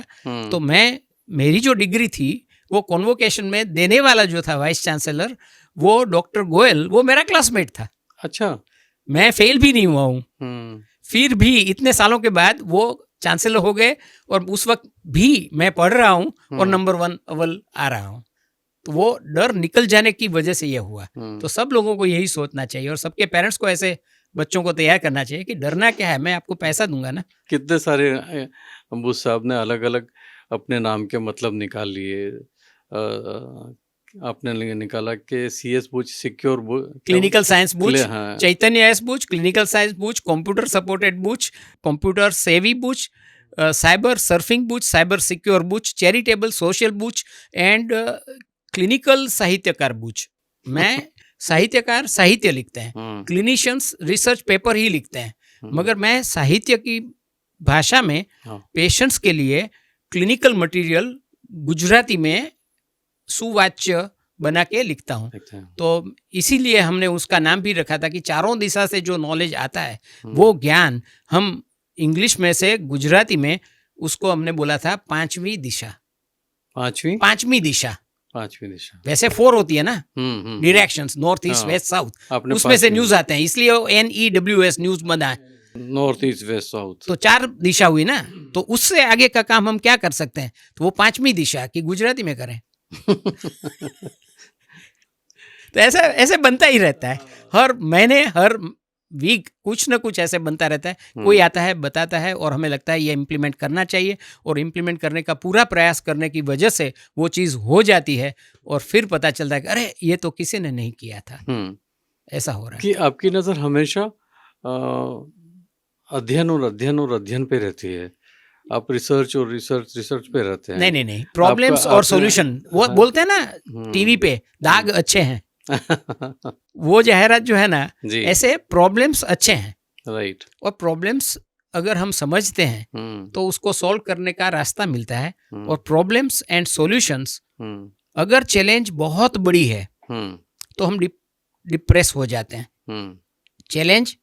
तो मेरी जो डिग्री थी वो कॉन्वोकेशन में देने वाला जो था वाइस चांसलर, वो डॉक्टर गोयल, वो मेरा क्लासमेट था। अच्छा, मैं फेल भी नहीं हुआ हूँ, फिर भी इतने सालों के बाद वो चांसलर हो गए और उस वक्त भी मैं पढ़ रहा हूँ और नंबर 1 अव्वल आ रहा हूँ। तो वो डर निकल जाने की वजह से ये हुआ। तो सब लोगों को यही सोचना चाहिए और सबके पेरेंट्स को ऐसे बच्चों को तैयार करना चाहिए कि डरना क्या है, मैं आपको पैसा दूंगा ना। कितने सारे अंबुज साहब ने अलग अलग अपने नाम के मतलब निकाल लिए। आपने निकाला कि CS Buch, secure Buch, clinical science Buch, हाँ। Chaitanya S Buch, clinical science Buch, computer supported Buch, computer savvy Buch, cyber surfing Buch, cyber secure Buch, charitable social Buch and clinical साहित्यकार बुच। मैं साहित्यकार साहित्य लिखते हैं, क्लिनिशियंस रिसर्च पेपर ही लिखते हैं, मगर मैं साहित्य की भाषा में पेशेंट्स के लिए क्लिनिकल मटेरियल गुजराती में सुवाच्य बना के लिखता हूँ। तो इसीलिए हमने उसका नाम भी रखा था कि चारों दिशा से जो नॉलेज आता है वो ज्ञान हम इंग्लिश में से गुजराती में उसको हमने बोला था पांचवी दिशा। पांचवी दिशा वैसे 4 होती है ना directions, north east west south, उसमें से न्यूज आते हैं, इसलिए NEWS न्यूज बना है, नॉर्थ ईस्ट वेस्ट साउथ। तो 4 दिशा हुई ना, तो उससे आगे का काम हम क्या कर सकते हैं, तो वो पांचवी दिशा की गुजराती में करें। तो ऐसे बनता ही रहता है, हर महीने हर वीक कुछ ना कुछ ऐसे बनता रहता है। कोई आता है बताता है और हमें लगता है ये इम्प्लीमेंट करना चाहिए, और इम्प्लीमेंट करने का पूरा प्रयास करने की वजह से वो चीज़ हो जाती है और फिर पता चलता है कि अरे ये तो किसी ने नहीं किया था। ऐसा हो रहा है कि आपकी नज़र हमेशा अध्ययन पे रहती है। आप रिसर्च पे रहते हैं। नहीं, प्रॉब्लम्स और सॉल्यूशन, वो बोलते हैं ना टीवी पे दाग अच्छे हैं वो जाहिरात जो है ना, ऐसे प्रॉब्लम्स अच्छे हैं, राइट। और प्रॉब्लम्स अगर हम समझते हैं तो उसको सॉल्व करने का रास्ता मिलता है। और प्रॉब्लम्स एंड सॉल्यूशंस, अगर चैलेंज बहुत बड़ी है तो हम डिप्रेस हो जाते हैं। चैलेंज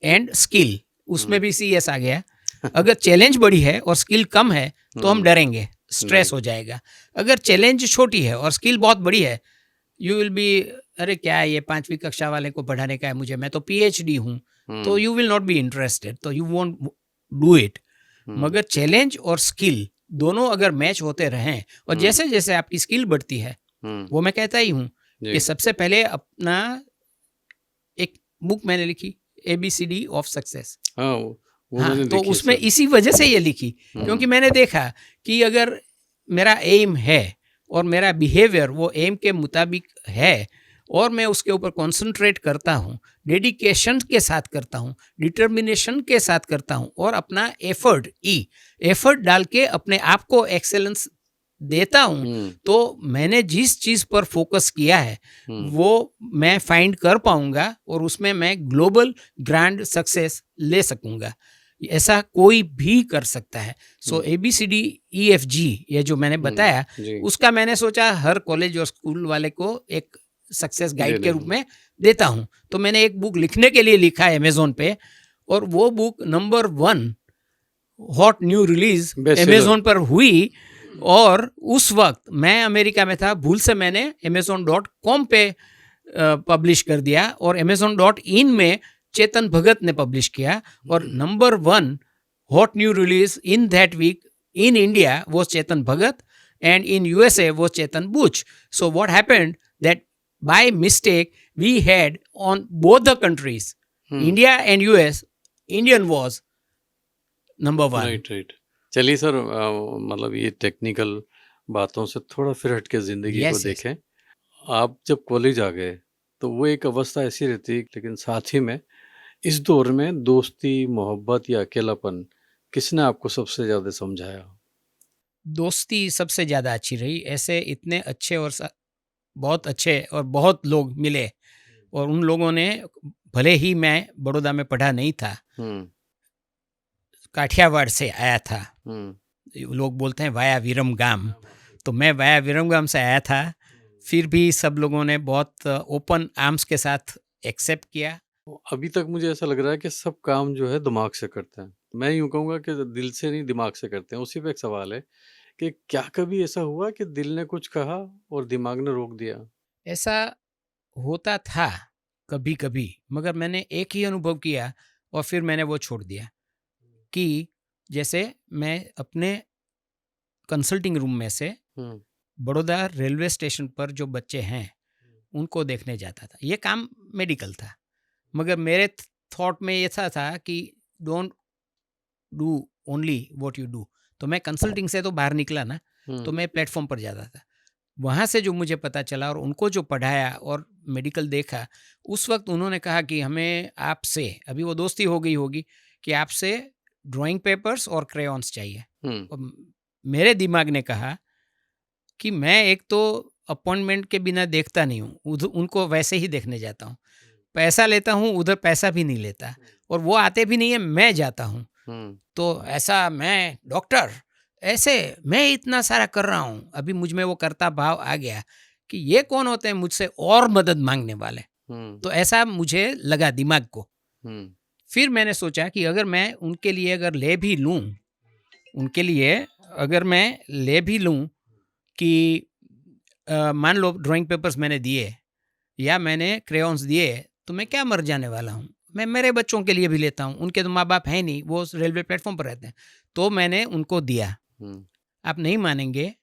एंड स्किल, उसमें भी CS आ गया। अगर चैलेंज बड़ी है और स्किल कम है तो हम डरेंगे, स्ट्रेस हो जाएगा। अगर चैलेंज छोटी है और स्किल बहुत बड़ी है, यू विल बी अरे क्या है ये 5वीं कक्षा वाले को पढ़ाने का है मुझे, मैं तो PhD हूँ, तो you will not be interested, तो यू वोंट डू इट। मगर चैलेंज और स्किल दोनों अगर मैच होते रहें, और जैसे जैसे आपकी स्किल बढ़ती है, वो मैं कहता ही हूँ कि सबसे पहले अपना एक बुक मैंने लिखी ABCD ऑफ सक्सेस। हाँ, तो उसमें इसी वजह से ये लिखी, क्योंकि मैंने देखा कि अगर मेरा एम है और मेरा बिहेवियर वो एम के मुताबिक है और मैं उसके ऊपर कंसंट्रेट करता हूँ, डेडिकेशन के साथ करता हूँ, डिटर्मिनेशन के साथ करता हूँ, और अपना एफर्ट डाल के अपने आप को एक्सेलेंस देता हूँ, तो मैंने जिस चीज़ पर फोकस किया है वो मैं फाइंड कर पाऊंगा और उसमें मैं ग्लोबल ग्रैंड सक्सेस ले सकूंगा। ऐसा कोई भी कर सकता है। सो ABCDEFG ये जो मैंने बताया, उसका मैंने सोचा हर कॉलेज और स्कूल वाले को एक सक्सेस गाइड के रूप में देता हूँ। तो मैंने एक बुक लिखने के लिए लिखा है अमेज़न पे, और वो book number 1 hot new release Best seller. Amazon पर हुई। और उस वक्त मैं अमेरिका में था, भूल से मैंने amazon.com पे पब्लिश कर दिया और amazon.in में चेतन भगत ने पब्लिश किया। और number 1 hot new release in that week in India was Chetan Bhagat and in USA was Chetan Buch. So what happened that by mistake we had on both the countries, India and US, Indian was number 1. Right right. चलिए sir, मतलब ये technical बातों से थोड़ा फिर हट के जिंदगी को Yes, yes. देखें। आप जब कॉलेज आ गए तो वो एक अवस्था ऐसी रहती, लेकिन साथ ही में इस दौर में दोस्ती, मोहब्बत या अकेलापन किसने आपको सबसे ज्यादा समझाया? दोस्ती सबसे ज़्यादा अच्छी रही। ऐसे इतने अच्छे और बहुत अच्छे और बहुत लोग मिले, और उन लोगों ने, भले ही मैं बड़ौदा में पढ़ा नहीं था, काठियावाड़ से आया था, लोग बोलते हैं वाया विरमगाम, तो मैं वाया विरमगाम से आया था, फिर भी सब लोगों ने बहुत ओपन आर्म्स के साथ एक्सेप्ट किया। अभी तक मुझे ऐसा लग रहा है कि सब काम जो है दिमाग से करते हैं। मैं यूं कहूँगा कि दिल से नहीं, दिमाग से करते हैं। उसी पे एक सवाल है कि क्या कभी ऐसा हुआ कि दिल ने कुछ कहा और दिमाग ने रोक दिया? ऐसा होता था कभी कभी, मगर मैंने एक ही अनुभव किया और फिर मैंने वो छोड़ दिया। कि जैसे मैं अपने कंसल्टिंग रूम में से बड़ौदा रेलवे स्टेशन पर जो बच्चे हैं उनको देखने जाता था। ये काम मेडिकल था, मगर मेरे थॉट में ये था कि don't do only what you do. तो मैं कंसल्टिंग से तो बाहर निकला ना, तो मैं प्लेटफॉर्म पर जाता था। वहाँ से जो मुझे पता चला और उनको जो पढ़ाया और मेडिकल देखा, उस वक्त उन्होंने कहा कि हमें आपसे, अभी वो दोस्ती हो गई होगी, कि आपसे ड्राइंग पेपर्स और क्रेयॉन्स चाहिए। और मेरे दिमाग ने कहा कि मैं एक तो अपॉइंटमेंट के बिना देखता नहीं हूँ, उनको वैसे ही देखने जाता हूँ, पैसा लेता हूँ, उधर पैसा भी नहीं लेता, और वो आते भी नहीं है, मैं जाता हूँ। तो ऐसा मैं डॉक्टर, ऐसे मैं इतना सारा कर रहा हूँ, अभी मुझ में वो करता भाव आ गया कि ये कौन होते हैं मुझसे और मदद मांगने वाले। तो ऐसा मुझे लगा दिमाग को। फिर मैंने सोचा कि अगर मैं उनके लिए अगर ले भी लूँ, उनके लिए अगर मैं ले भी लूँ कि मान लो ड्राइंग पेपर्स मैंने दिए या मैंने क्रेयॉन्स दिए, तो मैं क्या मर जाने वाला हूँ। मैं मेरे बच्चों के लिए भी लेता हूँ, उनके तो माँ बाप हैं नहीं, वो रेलवे प्लेटफॉर्म पर रहते हैं, तो मैंने उनको दिया। आप नहीं मानेंगे,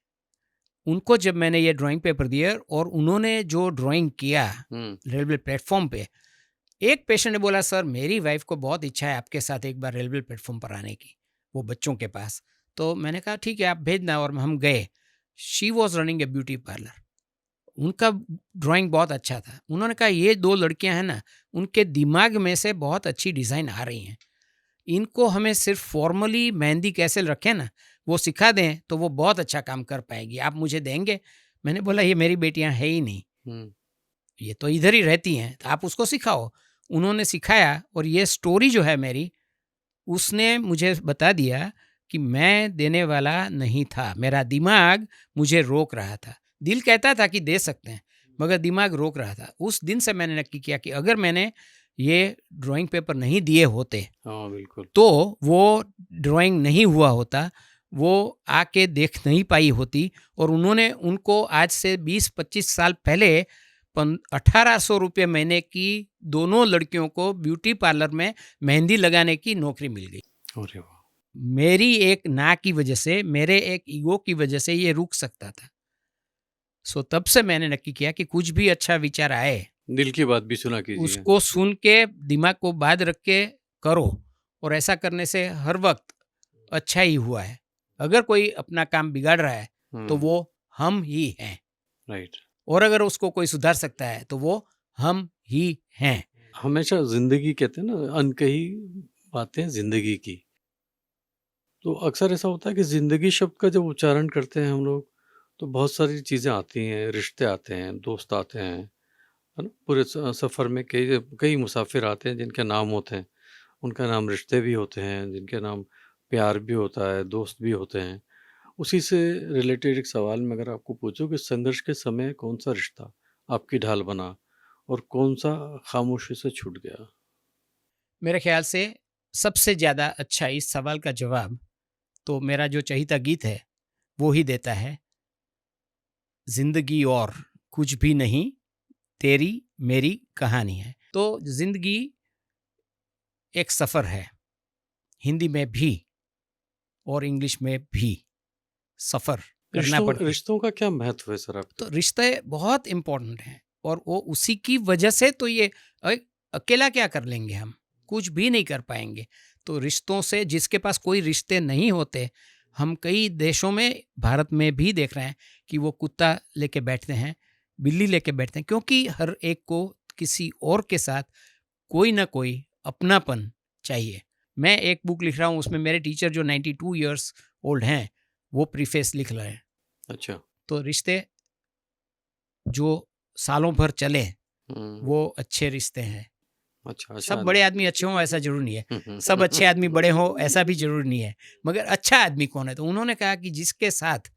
उनको जब मैंने ये ड्राइंग पेपर दिए और उन्होंने जो ड्राइंग किया रेलवे प्लेटफॉर्म पे, एक पेशेंट ने बोला सर मेरी वाइफ को बहुत इच्छा है आपके साथ एक बार रेलवे प्लेटफॉर्म पर आने की, वो बच्चों के पास। तो मैंने कहा ठीक है आप भेजना, और हम गए। She was running A beauty parlour, उनका ड्राइंग बहुत अच्छा था। उन्होंने कहा ये 2 लड़कियां हैं ना, उनके दिमाग में से बहुत अच्छी डिज़ाइन आ रही हैं, इनको हमें सिर्फ फॉर्मली मेहंदी कैसे रखें ना वो सिखा दें तो वो बहुत अच्छा काम कर पाएगी, आप मुझे देंगे? मैंने बोला ये मेरी बेटियां है ही नहीं, ये तो इधर ही रहती हैं, तो आप उसको सिखाओ। उन्होंने सिखाया, और ये स्टोरी जो है मेरी, उसने मुझे बता दिया कि मैं देने वाला नहीं था, मेरा दिमाग मुझे रोक रहा था। दिल कहता था कि दे सकते हैं, मगर दिमाग रोक रहा था। उस दिन से मैंने नक्की किया कि अगर मैंने ये ड्राइंग पेपर नहीं दिए होते, हाँ बिल्कुल, तो वो ड्राइंग नहीं हुआ होता, वो आके देख नहीं पाई होती, और उन्होंने उनको आज से 20-25 साल पहले 1800 रुपये महीने की दोनों लड़कियों को ब्यूटी पार्लर में मेहंदी लगाने की नौकरी मिल गई। अरे वाह! मेरी एक ना की वजह से, मेरे एक ईगो की वजह से ये रुक सकता था। सो तब से मैंने नक्की किया कि कुछ भी अच्छा विचार आए, दिल की बात भी सुना कीजिए। उसको सुन के दिमाग को बांध रख के करो, और ऐसा करने से हर वक्त अच्छा ही हुआ है। अगर कोई अपना काम बिगाड़ रहा है तो वो हम ही हैं, राइट। और अगर उसको कोई सुधार सकता है तो वो हम ही हैं। हमेशा जिंदगी कहते हैं ना, अनकही बातें जिंदगी की। तो अक्सर ऐसा होता है कि जिंदगी शब्द का जब उच्चारण करते हैं हम लोग, तो बहुत सारी चीज़ें आती हैं, रिश्ते आते हैं, दोस्त आते हैं, है ना? पूरे सफ़र में कई कई मुसाफिर आते हैं जिनके नाम होते हैं, उनका नाम रिश्ते भी होते हैं, जिनके नाम प्यार भी होता है, दोस्त भी होते हैं। उसी से रिलेटेड एक सवाल मैं अगर आपको पूछूं कि संघर्ष के समय कौन सा रिश्ता आपकी ढाल बना और कौन सा खामोशी से छूट गया? मेरे ख्याल से सबसे ज़्यादा अच्छा इस सवाल का जवाब तो मेरा जो चहीता गीत है वो ही देता है, जिंदगी और कुछ भी नहीं, तेरी मेरी कहानी है। तो जिंदगी एक सफ़र है, हिंदी में भी और इंग्लिश में भी सफ़र करना रिश्तों पड़ता है। रिश्तों का क्या महत्व है सर आपके? तो रिश्ते बहुत इम्पोर्टेंट हैं और वो उसी की वजह से तो ये अकेला क्या कर लेंगे, हम कुछ भी नहीं कर पाएंगे। तो रिश्तों से, जिसके पास कोई रिश्ते नहीं होते, हम कई देशों में, भारत में भी देख रहे हैं कि वो कुत्ता लेके बैठते हैं, बिल्ली लेके बैठते हैं, क्योंकि हर एक को किसी और के साथ कोई ना कोई अपनापन चाहिए। मैं एक बुक लिख रहा हूँ, उसमें मेरे टीचर जो 92 ईयर्स ओल्ड हैं वो प्रीफेस लिख रहे हैं। अच्छा। तो रिश्ते जो सालों भर चले हम्म, वो अच्छे रिश्ते हैं। अच्छा अच्छा सब बड़े आदमी अच्छे हों ऐसा जरूरी नहीं है, सब अच्छे आदमी बड़े हों ऐसा भी जरूरी नहीं है, मगर अच्छा आदमी कौन है? तो उन्होंने कहा कि जिसके साथ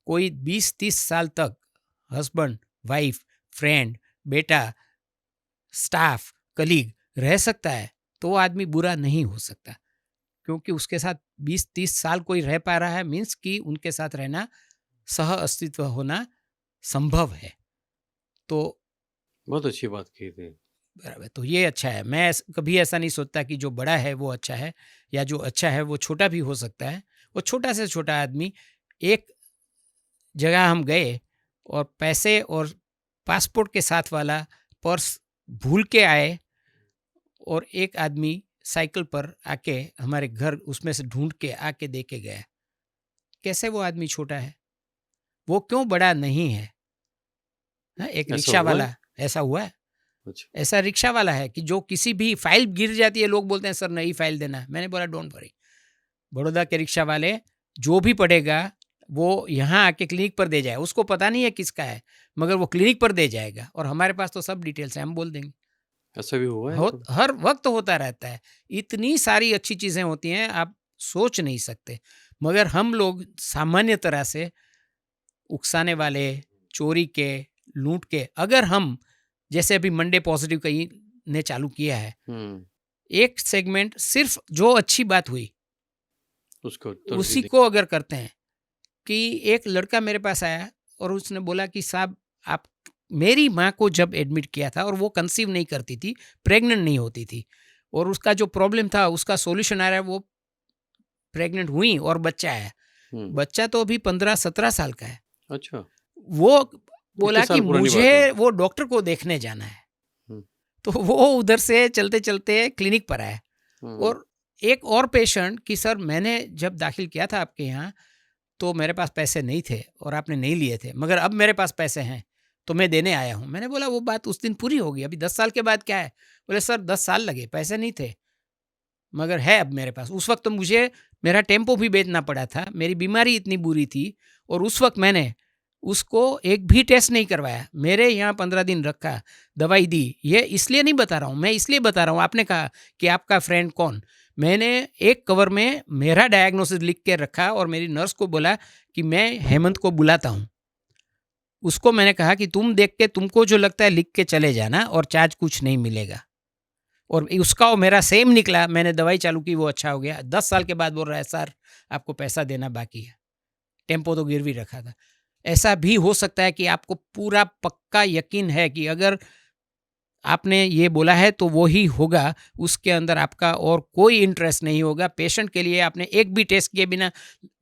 कोई 20-30 साल तक हस्बैंड वाइफ फ्रेंड बेटा स्टाफ कलीग रह सकता है तो वो आदमी बुरा नहीं हो सकता, क्योंकि उसके साथ 20-30 साल कोई रह पा रहा है मीन्स कि उनके साथ रहना, सह अस्तित्व होना संभव है। तो बहुत अच्छी बात कही थी। बराबर, तो ये अच्छा है। मैं कभी ऐसा नहीं सोचता कि जो बड़ा है वो अच्छा है, या जो अच्छा है वो छोटा भी हो सकता है। वो छोटा से छोटा आदमी, एक जगह हम गए और पैसे और पासपोर्ट के साथ वाला पर्स भूल के आए, और एक आदमी साइकिल पर आके हमारे घर उसमें से ढूंढ के आके दे के गया। कैसे वो आदमी छोटा है? वो क्यों बड़ा नहीं है? हाँ, एक ऐसा रिक्शा हुआ है? वाला ऐसा हुआ है। अच्छा। ऐसा रिक्शा वाला है कि जो किसी भी फाइल गिर जाती है, लोग बोलते हैं सर नई फाइल देना। मैंने बोला डोंट वरी, बड़ौदा के रिक्शा वाले जो भी पढ़ेगा वो यहाँ आके क्लिनिक पर दे जाए, उसको पता नहीं है किसका है, मगर वो क्लिनिक पर दे जाएगा, और हमारे पास तो सब डिटेल्स हैं, हम बोल देंगे। ऐसा भी हुआ है कभी? हर वक्त होता रहता है। इतनी सारी अच्छी चीज़ें होती हैं, आप सोच नहीं सकते, मगर हम लोग सामान्य तरह से उकसाने वाले, चोरी के, लूट के, अगर हम जैसे अभी मंडे पॉजिटिव कहीं ने चालू किया है, हम्म, एक सेगमेंट सिर्फ जो अच्छी बात हुई उसको तरजीह उसी दी। को अगर करते हैं। कि एक लड़का मेरे पास आया और उसने बोला कि साहब आप, मेरी माँ को जब एडमिट किया था और वो कंसीव नहीं करती थी, प्रेग्नेंट नहीं होती थी, और उसका जो प्रॉब्लम था उसका सॉल्यूशन आ रहा है, वो प्रेग्नेंट हुई और बच्चा आया। हम्म, बच्चा तो अभी 15-17 साल का है। अच्छा। वो कितने बोला कि साल पुरानी बात है? मुझे वो डॉक्टर को देखने जाना है। हम्म, तो वो उधर से चलते चलते क्लिनिक पर आया, हम्म, और एक और पेशेंट कि सर मैंने जब दाखिल किया था आपके यहाँ तो मेरे पास पैसे नहीं थे और आपने नहीं लिए थे, मगर अब मेरे पास पैसे हैं तो मैं देने आया हूँ। मैंने बोला वो बात उस दिन पूरी हो गई, अभी 10 साल के बाद क्या है? बोले सर 10 साल लगे, पैसे नहीं थे, मगर है अब मेरे पास। उस वक्त तो मुझे मेरा टेम्पो भी बेचना पड़ा था, मेरी बीमारी इतनी बुरी थी, और उस वक्त मैंने उसको एक भी टेस्ट नहीं करवाया, मेरे यहाँ 15 दिन रखा, दवाई दी। ये इसलिए नहीं बता रहा हूँ, मैं इसलिए बता रहा हूँ, आपने कहा कि आपका फ्रेंड कौन, मैंने एक कवर में मेरा डायग्नोसिस लिख के रखा और मेरी नर्स को बोला कि मैं हेमंत को बुलाता हूँ। उसको मैंने कहा कि तुम देख के तुमको जो लगता है लिख के चले जाना, और चार्ज कुछ नहीं मिलेगा। और उसका और मेरा सेम निकला, मैंने दवाई चालू की, वो अच्छा हो गया। 10 साल के बाद बोल रहा है सर आपको पैसा देना बाकी है, टेम्पो तो गिरवी रखा था। ऐसा भी हो सकता है कि आपको पूरा पक्का यकीन है कि अगर आपने ये बोला है तो वो ही होगा, उसके अंदर आपका और कोई इंटरेस्ट नहीं होगा। पेशेंट के लिए आपने एक भी टेस्ट किए बिना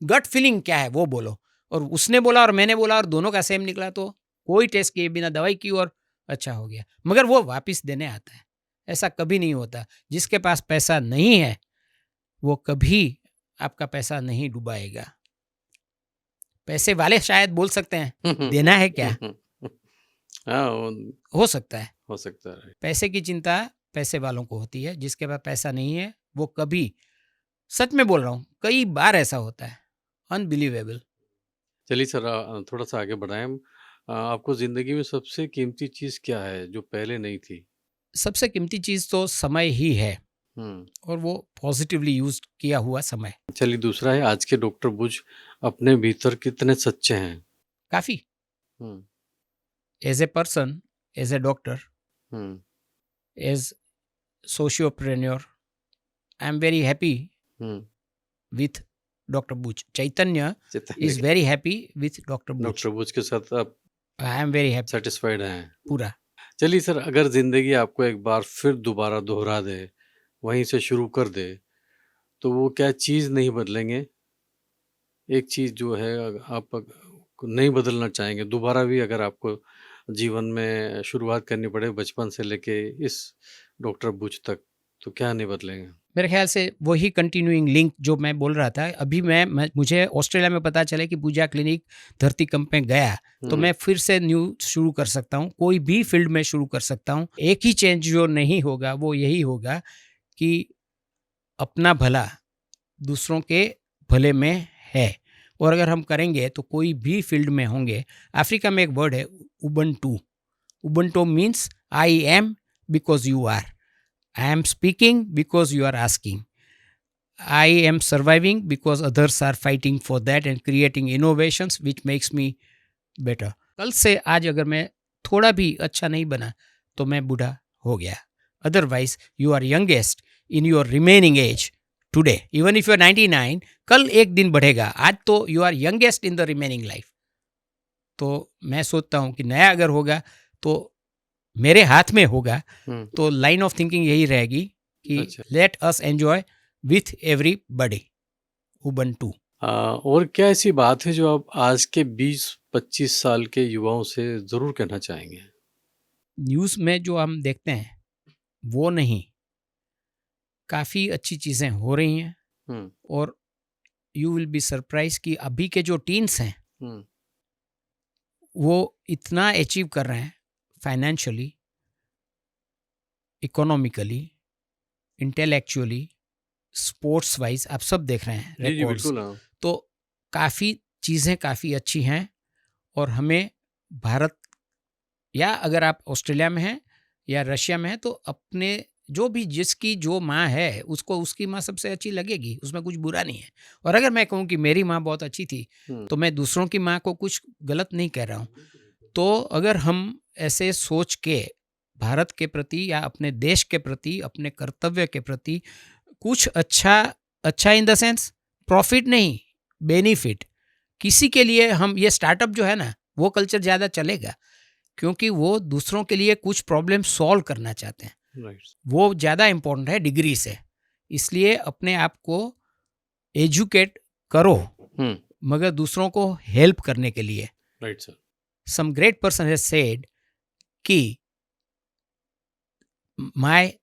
गट फीलिंग क्या है वो बोलो, और उसने बोला और मैंने बोला और दोनों का सेम निकला, तो कोई टेस्ट किए बिना दवाई की और अच्छा हो गया, मगर वो वापस देने आता है। ऐसा कभी नहीं होता। जिसके पास पैसा नहीं है वो कभी आपका पैसा नहीं डुबाएगा। पैसे वाले शायद बोल सकते हैं देना है क्या, हाँ हो सकता है। हो सकता है। पैसे की चिंता पैसे वालों को होती है, जिसके पास पैसा नहीं है वो कभी, सच में बोल रहा हूँ, कई बार ऐसा होता है, अनबिलीवेबल। चलिए सर, थोड़ा सा आगे बढ़ाएं हम। आपको जिंदगी में सबसे कीमती चीज क्या है जो पहले नहीं थी? सबसे कीमती चीज़ तो समय ही है, हम्म, और वो पॉजिटिवली यूज किया हुआ समय। चलिए दूसरा है, आज के डॉक्टर बुश अपने भीतर कितने सच्चे हैं? काफ़ी। Hmm, as a person, as a doctor, hmm, as sociopreneur, I am very happy with Dr. Buch. Chaitanya is very happy with Dr. Buch. Doctor Buch के साथ आप I am very happy. Satisfied हैं पूरा. चलिए सर, अगर जिंदगी आपको एक बार फिर दोबारा दोहरा दे, वहीं से शुरू कर दे, तो वो क्या चीज़ नहीं बदलेंगे? एक चीज़ जो है आप नहीं बदलना चाहेंगे, दोबारा भी अगर आपको जीवन में शुरुआत करनी पड़े बचपन से लेके इस डॉक्टर बुच तक, तो क्या नहीं बदलेंगे? मेरे ख्याल से वही कंटिन्यूइंग लिंक जो मैं बोल रहा था अभी मुझे ऑस्ट्रेलिया में पता चला कि पूजा क्लिनिक धरती कंप में गया तो मैं फिर से न्यू शुरू कर सकता हूँ, कोई भी फील्ड में शुरू कर सकता हूँ. एक ही चेंज जो नहीं होगा वो यही होगा कि अपना भला दूसरों के भले में है, और अगर हम करेंगे तो कोई भी फील्ड में होंगे. अफ्रीका में एक वर्ड है Ubuntu. Ubuntu means I am because you are. I am speaking because you are asking. I am surviving because others are fighting for that and creating innovations which makes me better. कल से आज अगर मैं थोड़ा भी अच्छा नहीं बना तो मैं बूढ़ा हो गया. Otherwise, you are youngest in your remaining age today. Even if you are 99, कल एक दिन बढ़ेगा. आज तो you are youngest in the remaining life. तो मैं सोचता हूँ कि नया अगर होगा तो मेरे हाथ में होगा, तो लाइन ऑफ थिंकिंग यही रहेगी कि let us enjoy with everybody. Ubuntu. और क्या ऐसी बात है जो आप आज के 20-25 साल के युवाओं से जरूर कहना चाहेंगे? न्यूज़ में जो हम देखते हैं वो नहीं, काफ़ी अच्छी चीज़ें हो रही हैं और यू विल बी सरप्राइज कि अभी के जो टीन्स हैं वो इतना अचीव कर रहे हैं financially, economically, intellectually, sports wise. आप सब देख रहे हैं रिकॉर्ड्स. तो काफ़ी चीज़ें काफ़ी अच्छी हैं और हमें भारत या अगर आप ऑस्ट्रेलिया में हैं या रशिया में हैं तो अपने जो भी जिसकी जो माँ है उसको उसकी माँ सबसे अच्छी लगेगी, उसमें कुछ बुरा नहीं है. और अगर मैं कहूँ कि मेरी माँ बहुत अच्छी थी तो मैं दूसरों की माँ को कुछ गलत नहीं कह रहा हूँ. तो अगर हम ऐसे सोच के भारत के प्रति या अपने देश के प्रति, अपने कर्तव्य के प्रति कुछ अच्छा इन द सेंस प्रॉफिट नहीं, बेनिफिट किसी के लिए, हम ये स्टार्टअप जो है ना वो कल्चर ज़्यादा चलेगा क्योंकि वो दूसरों के लिए कुछ प्रॉब्लम सॉल्व करना चाहते हैं. वो ज़्यादा इम्पोर्टेंट है डिग्री से. इसलिए अपने आप को एजुकेट करो मगर दूसरों को हेल्प करने के लिए. Right sir. Some great person has said कि my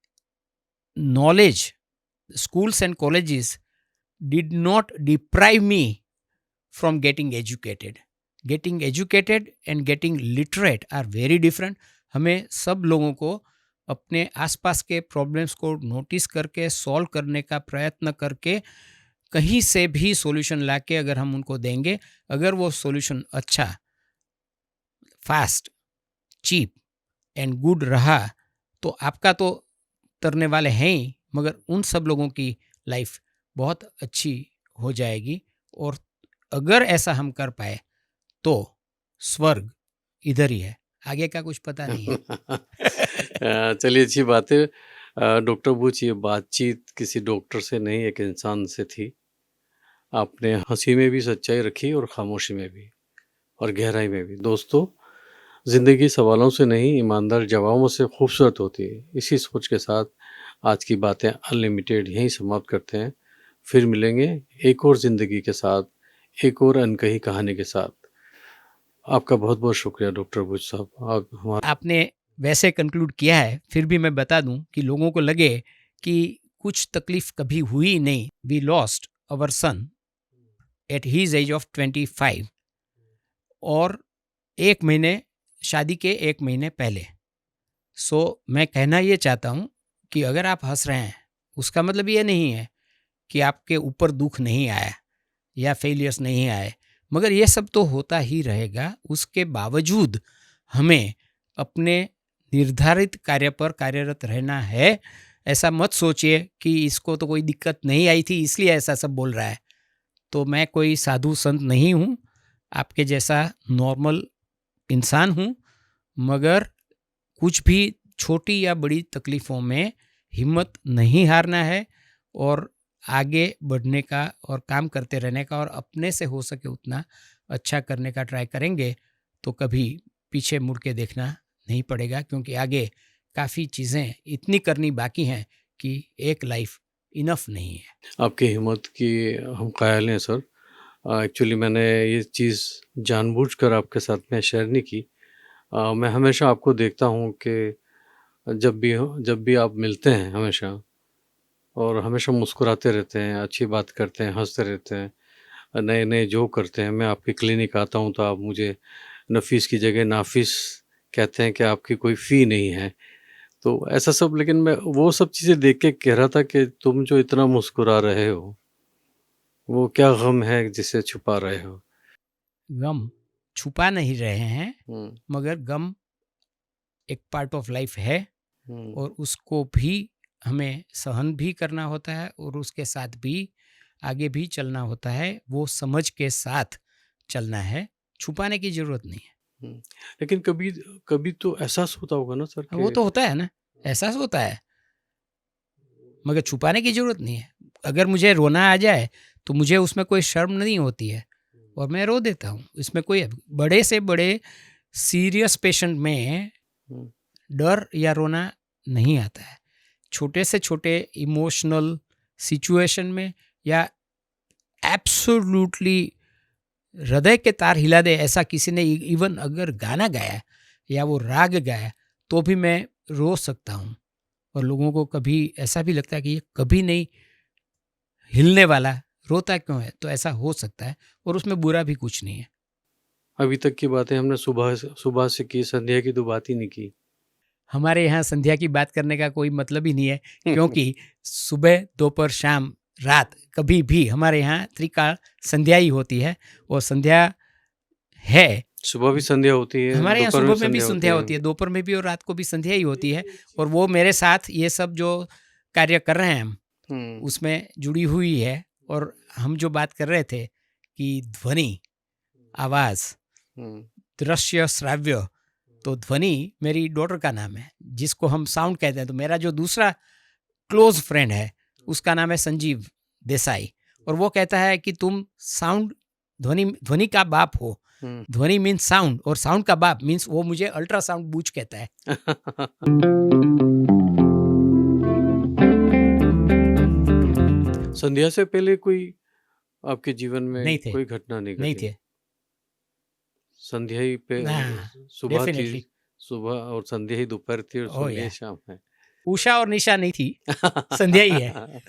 knowledge, schools and colleges did not deprive me from getting educated. Getting educated and getting literate are very different. हमें सब लोगों को अपने आसपास के प्रॉब्लम्स को नोटिस करके सॉल्व करने का प्रयत्न करके कहीं से भी सॉल्यूशन लाके अगर हम उनको देंगे, अगर वो सॉल्यूशन अच्छा, फास्ट, चीप एंड गुड रहा तो आपका तो तरने वाले हैं ही मगर उन सब लोगों की लाइफ बहुत अच्छी हो जाएगी. और अगर ऐसा हम कर पाए तो स्वर्ग इधर ही है, आगे का कुछ पता नहीं है. चलिए, अच्छी बात है. डॉक्टर बुच, ये बातचीत किसी डॉक्टर से नहीं एक इंसान से थी. आपने हंसी में भी सच्चाई रखी और खामोशी में भी और गहराई में भी. दोस्तों, ज़िंदगी सवालों से नहीं ईमानदार जवाबों से खूबसूरत होती है. इसी सोच के साथ आज की बातें अनलिमिटेड यहीं समाप्त करते हैं. फिर मिलेंगे एक और ज़िंदगी के साथ, एक और अनकही कहानी के साथ. आपका बहुत बहुत शुक्रिया डॉक्टर बुच साहब. आपने वैसे कंक्लूड किया है, फिर भी मैं बता दूं कि लोगों को लगे कि कुछ तकलीफ कभी हुई नहीं. We lost our son at his age of 25 और शादी के 1 महीने पहले. सो मैं कहना ये चाहता हूँ कि अगर आप हंस रहे हैं उसका मतलब ये नहीं है कि आपके ऊपर दुख नहीं आया या फेलियर्स नहीं आए, मगर ये सब तो होता ही रहेगा. उसके बावजूद हमें अपने निर्धारित कार्य पर कार्यरत रहना है. ऐसा मत सोचिए कि इसको तो कोई दिक्कत नहीं आई थी इसलिए ऐसा सब बोल रहा है. तो मैं कोई साधु संत नहीं हूँ, आपके जैसा नॉर्मल इंसान हूँ, मगर कुछ भी छोटी या बड़ी तकलीफ़ों में हिम्मत नहीं हारना है और आगे बढ़ने का और काम करते रहने का और अपने से हो सके उतना अच्छा करने का ट्राई करेंगे तो कभी पीछे मुड़ के देखना नहीं पड़ेगा, क्योंकि आगे काफ़ी चीज़ें इतनी करनी बाकी हैं कि एक लाइफ इनफ नहीं है। आपकी हिम्मत की हम कायल हैं सर। एक्चुअली मैंने ये चीज़ जानबूझकर आपके साथ में शेयर नहीं की। मैं हमेशा आपको देखता हूँ कि जब भी आप मिलते हैं हमेशा, और हमेशा मुस्कुराते रहते हैं, अच्छी बात करते हैं, हँसते रहते हैं, नए-नए जोक करते हैं। मैं आपकी क्लिनिक आता हूँ तो आप मुझे नफ़ीस की जगह नाफ़िस कहते हैं कि आपकी कोई फ़ी नहीं है। तो ऐसा सब, लेकिन मैं वो सब चीज़ें देख के कह रहा था कि तुम जो इतना मुस्कुरा रहे हो, वो क्या गम है जिसे छुपा रहे हो? गम छुपा नहीं रहे हैं, हुँ, मगर गम एक पार्ट ऑफ लाइफ है हुँ, और उसको भी हमें सहन भी करना होता है और उसके साथ भी आगे भी चलना होता है। वो समझ के साथ चलना है, छुपाने की ज़रूरत नहीं है। हुँ। लेकिन कभी कभी तो एहसास होता होगा ना सर वो कि तो होता है ना, एहसास होता है, मगर छुपाने की ज़रूरत नहीं है। अगर मुझे रोना आ जाए तो मुझे उसमें कोई शर्म नहीं होती है और मैं रो देता हूँ। इसमें कोई बड़े से बड़े सीरियस पेशेंट में हुँ, डर या रोना नहीं आता है। छोटे से छोटे इमोशनल सिचुएशन में या एब्सोल्युटली हृदय के तार हिला दे ऐसा किसी ने इवन अगर गाना गाया या वो राग गाया तो भी मैं रो सकता हूँ। और लोगों को कभी ऐसा भी लगता है कि ये कभी नहीं हिलने वाला, रोता क्यों है? तो ऐसा हो सकता है और उसमें बुरा भी कुछ नहीं है। अभी तक की बातें हमने सुबह से की, संध्या की तो बात ही नहीं की। हमारे यहाँ संध्या की बात करने का कोई मतलब ही नहीं है, क्योंकि सुबह, दोपहर, शाम, रात कभी भी हमारे यहाँ त्रिकाल संध्या ही होती है और संध्या है। सुबह भी संध्या होती है, हमारे यहाँ दोपहर में सुबह में भी संध्या होती संध्या है। होती है, दोपहर में भी और रात को भी संध्या ही होती है और वो मेरे साथ ये सब जो कार्य कर रहे हैं हम, हुँ, उसमें जुड़ी हुई है। और हम जो बात कर रहे थे कि ध्वनि, आवाज़, हुँ, दृश्य, श्राव्य, तो ध्वनि मेरी डॉटर का नाम है, जिसको हम साउंड कहते हैं। तो मेरा जो दूसरा क्लोज़ फ्रेंड है, उसका नाम है संजीव देसाई और वो कहता है कि तुम साउंड, ध्वनि ध्वनि का बाप हो। हुँ। ध्वनि मीन्स साउंड और साउंड का बाप मीन्स वो मुझे अल्ट्रासाउंड बूच कहता है। संध्या से पहले कोई आपके जीवन में नहीं थे, कोई घटना नहीं नहीं घटी? थे। संध्या ही पे हाँ, सुबह थी, डेफ़िनिटली। सुबह और संध्या ही दोपहर थी और ओह संध्या ही या! शाम है। उषा और निशा नहीं थी, संध्या ही है।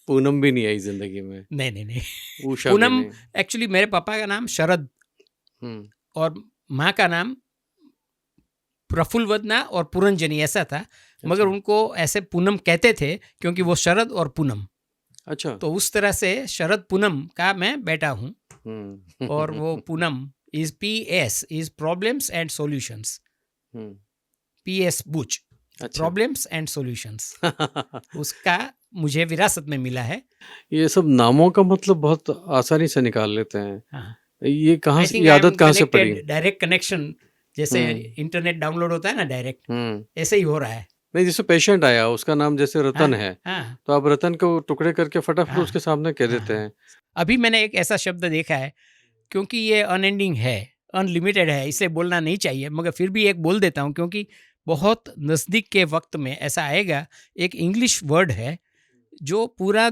पूनम भी नहीं आई ज़िंदगी में, नहीं, नहीं, नहीं। उषा भी पूनम, नहीं। एक्चुअली मेरे पापा का नाम शरद हुँ, और माँ का नाम प्रफुल्लवदना और पुरंजनी ऐसा था, मगर अच्छा, उनको ऐसे पूनम कहते थे क्योंकि वो शरद और पूनम, अच्छा। तो उस तरह से शरद पूनम का मैं बेटा हूँ। हुँ। और वो Poonam is PS, is problems and solutions, हुँ, पीएस बुच, अच्छा। प्रॉब्लम्स एंड सॉल्यूशंस, उसका मुझे विरासत में मिला है। ये सब नामों का मतलब बहुत आसानी से निकाल लेते हैं। हाँ, ये कहाँ आई से, थिंक ये आई आदत एम कहाँ से पड़ी? कनेक्टेड, डायरेक्ट कनेक्शन, जैसे हुँ, इंटरनेट डाउनलोड होता है ना डायरेक्ट, हुँ। ऐसे ही हो रहा है। नहीं, जैसे पेशेंट आया, उसका नाम जैसे हाँ, रतन है, हाँ, तो आप रतन को टुकड़े करके फटाफट हाँ, उसके सामने कह हाँ, देते हाँ। हैं। अभी मैंने एक ऐसा शब्द देखा है, क्योंकि ये अनएंडिंग है, अनलिमिटेड है, इसे बोलना नहीं चाहिए, मगर फिर भी एक बोल देता हूँ क्योंकि बहुत नज़दीक के वक़्त में ऐसा आएगा। एक इंग्लिश वर्ड है, जो पूरा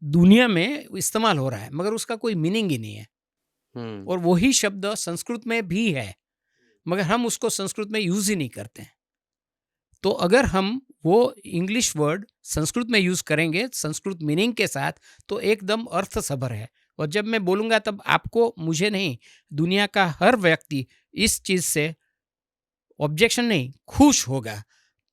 दुनिया में इस्तेमाल हो रहा है, मगर उसका कोई मीनिंग ही नहीं है हुँ, और वही शब्द संस्कृत में भी है, मगर हम उसको संस्कृत में यूज़ ही नहीं करते हैं। तो अगर हम वो इंग्लिश वर्ड संस्कृत में यूज़ करेंगे संस्कृत मीनिंग के साथ, तो एकदम अर्थसभर है और जब मैं बोलूँगा तब आपको, मुझे नहीं, दुनिया का हर व्यक्ति इस चीज़ से ऑब्जेक्शन नहीं, खुश होगा।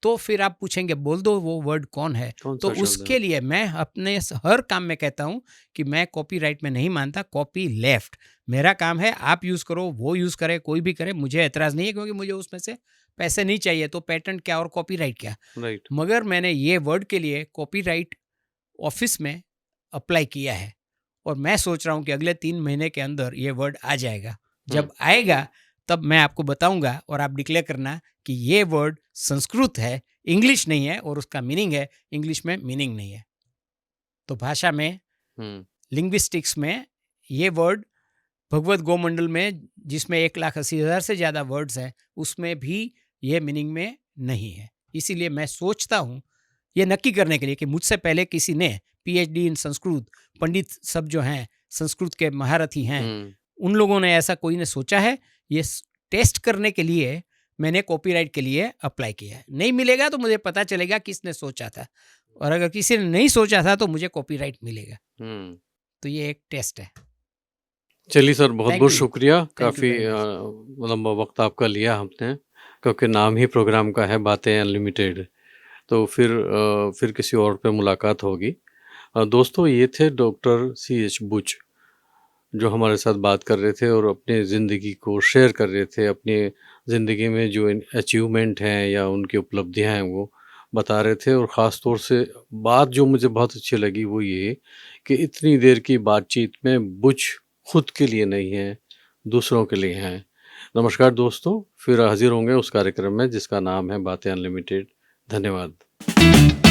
तो फिर आप पूछेंगे बोल दो वो वर्ड कौन है? तो कौन-सा शब्द है? उसके लिए मैं अपने हर काम में कहता हूँ कि मैं कॉपीराइट में नहीं मानता, कॉपी लेफ्ट। मेरा काम है, आप यूज़ करो, वो यूज़ करे, कोई भी करे, मुझे एतराज़ नहीं है, क्योंकि मुझे उसमें से पैसे नहीं चाहिए, तो पेटेंट क्या और कॉपीराइट क्या। राइट। मगर मैंने ये वर्ड के लिए कॉपीराइट ऑफिस में अप्लाई किया है और मैं सोच रहा हूँ कि अगले 3 महीने के अंदर ये वर्ड आ जाएगा। हुँ, जब आएगा तब मैं आपको बताऊंगा और आप डिक्लेयर करना कि ये वर्ड संस्कृत है, इंग्लिश नहीं है और उसका मीनिंग है, इंग्लिश में मीनिंग नहीं है। तो भाषा में, हम्म, लिंग्विस्टिक्स में ये वर्ड भगवत गोमंडल में, जिसमें 1,80,000 से ज़्यादा वर्ड्स हैं, उसमें भी ये मीनिंग में नहीं है। इसीलिए मैं सोचता हूँ ये नक्की करने के लिए कि मुझसे पहले किसी ने पीएचडी इन संस्कृत, पंडित सब जो हैं संस्कृत के महारथी हैं, उन लोगों ने ऐसा कोई ने सोचा है, ये टेस्ट करने के लिए मैंने कॉपीराइट के लिए अप्लाई किया है। नहीं मिलेगा तो मुझे पता चलेगा किसने सोचा था, और अगर किसी ने नहीं सोचा था तो मुझे कॉपीराइट मिलेगा। तो ये एक टेस्ट है। चलिए सर, बहुत Thank बहुत you. शुक्रिया। Thank you काफ़ी very much. लंबा वक्त आपका लिया हमने, क्योंकि नाम ही प्रोग्राम का है बातें अनलिमिटेड। तो फिर किसी और पे मुलाकात होगी। दोस्तों, ये थे डॉक्टर CH बुच, जो हमारे साथ बात कर रहे थे और अपनी ज़िंदगी को शेयर कर रहे थे। अपनी ज़िंदगी में जो अचीवमेंट हैं या उनकी उपलब्धियां हैं वो बता रहे थे। और ख़ास तौर से बात जो मुझे बहुत अच्छी लगी वो ये कि इतनी देर की बातचीत में बुच खुद के लिए नहीं है, दूसरों के लिए हैं। नमस्कार दोस्तों, फिर हाजिर होंगे उस कार्यक्रम में जिसका नाम है बातें अनलिमिटेड। धन्यवाद।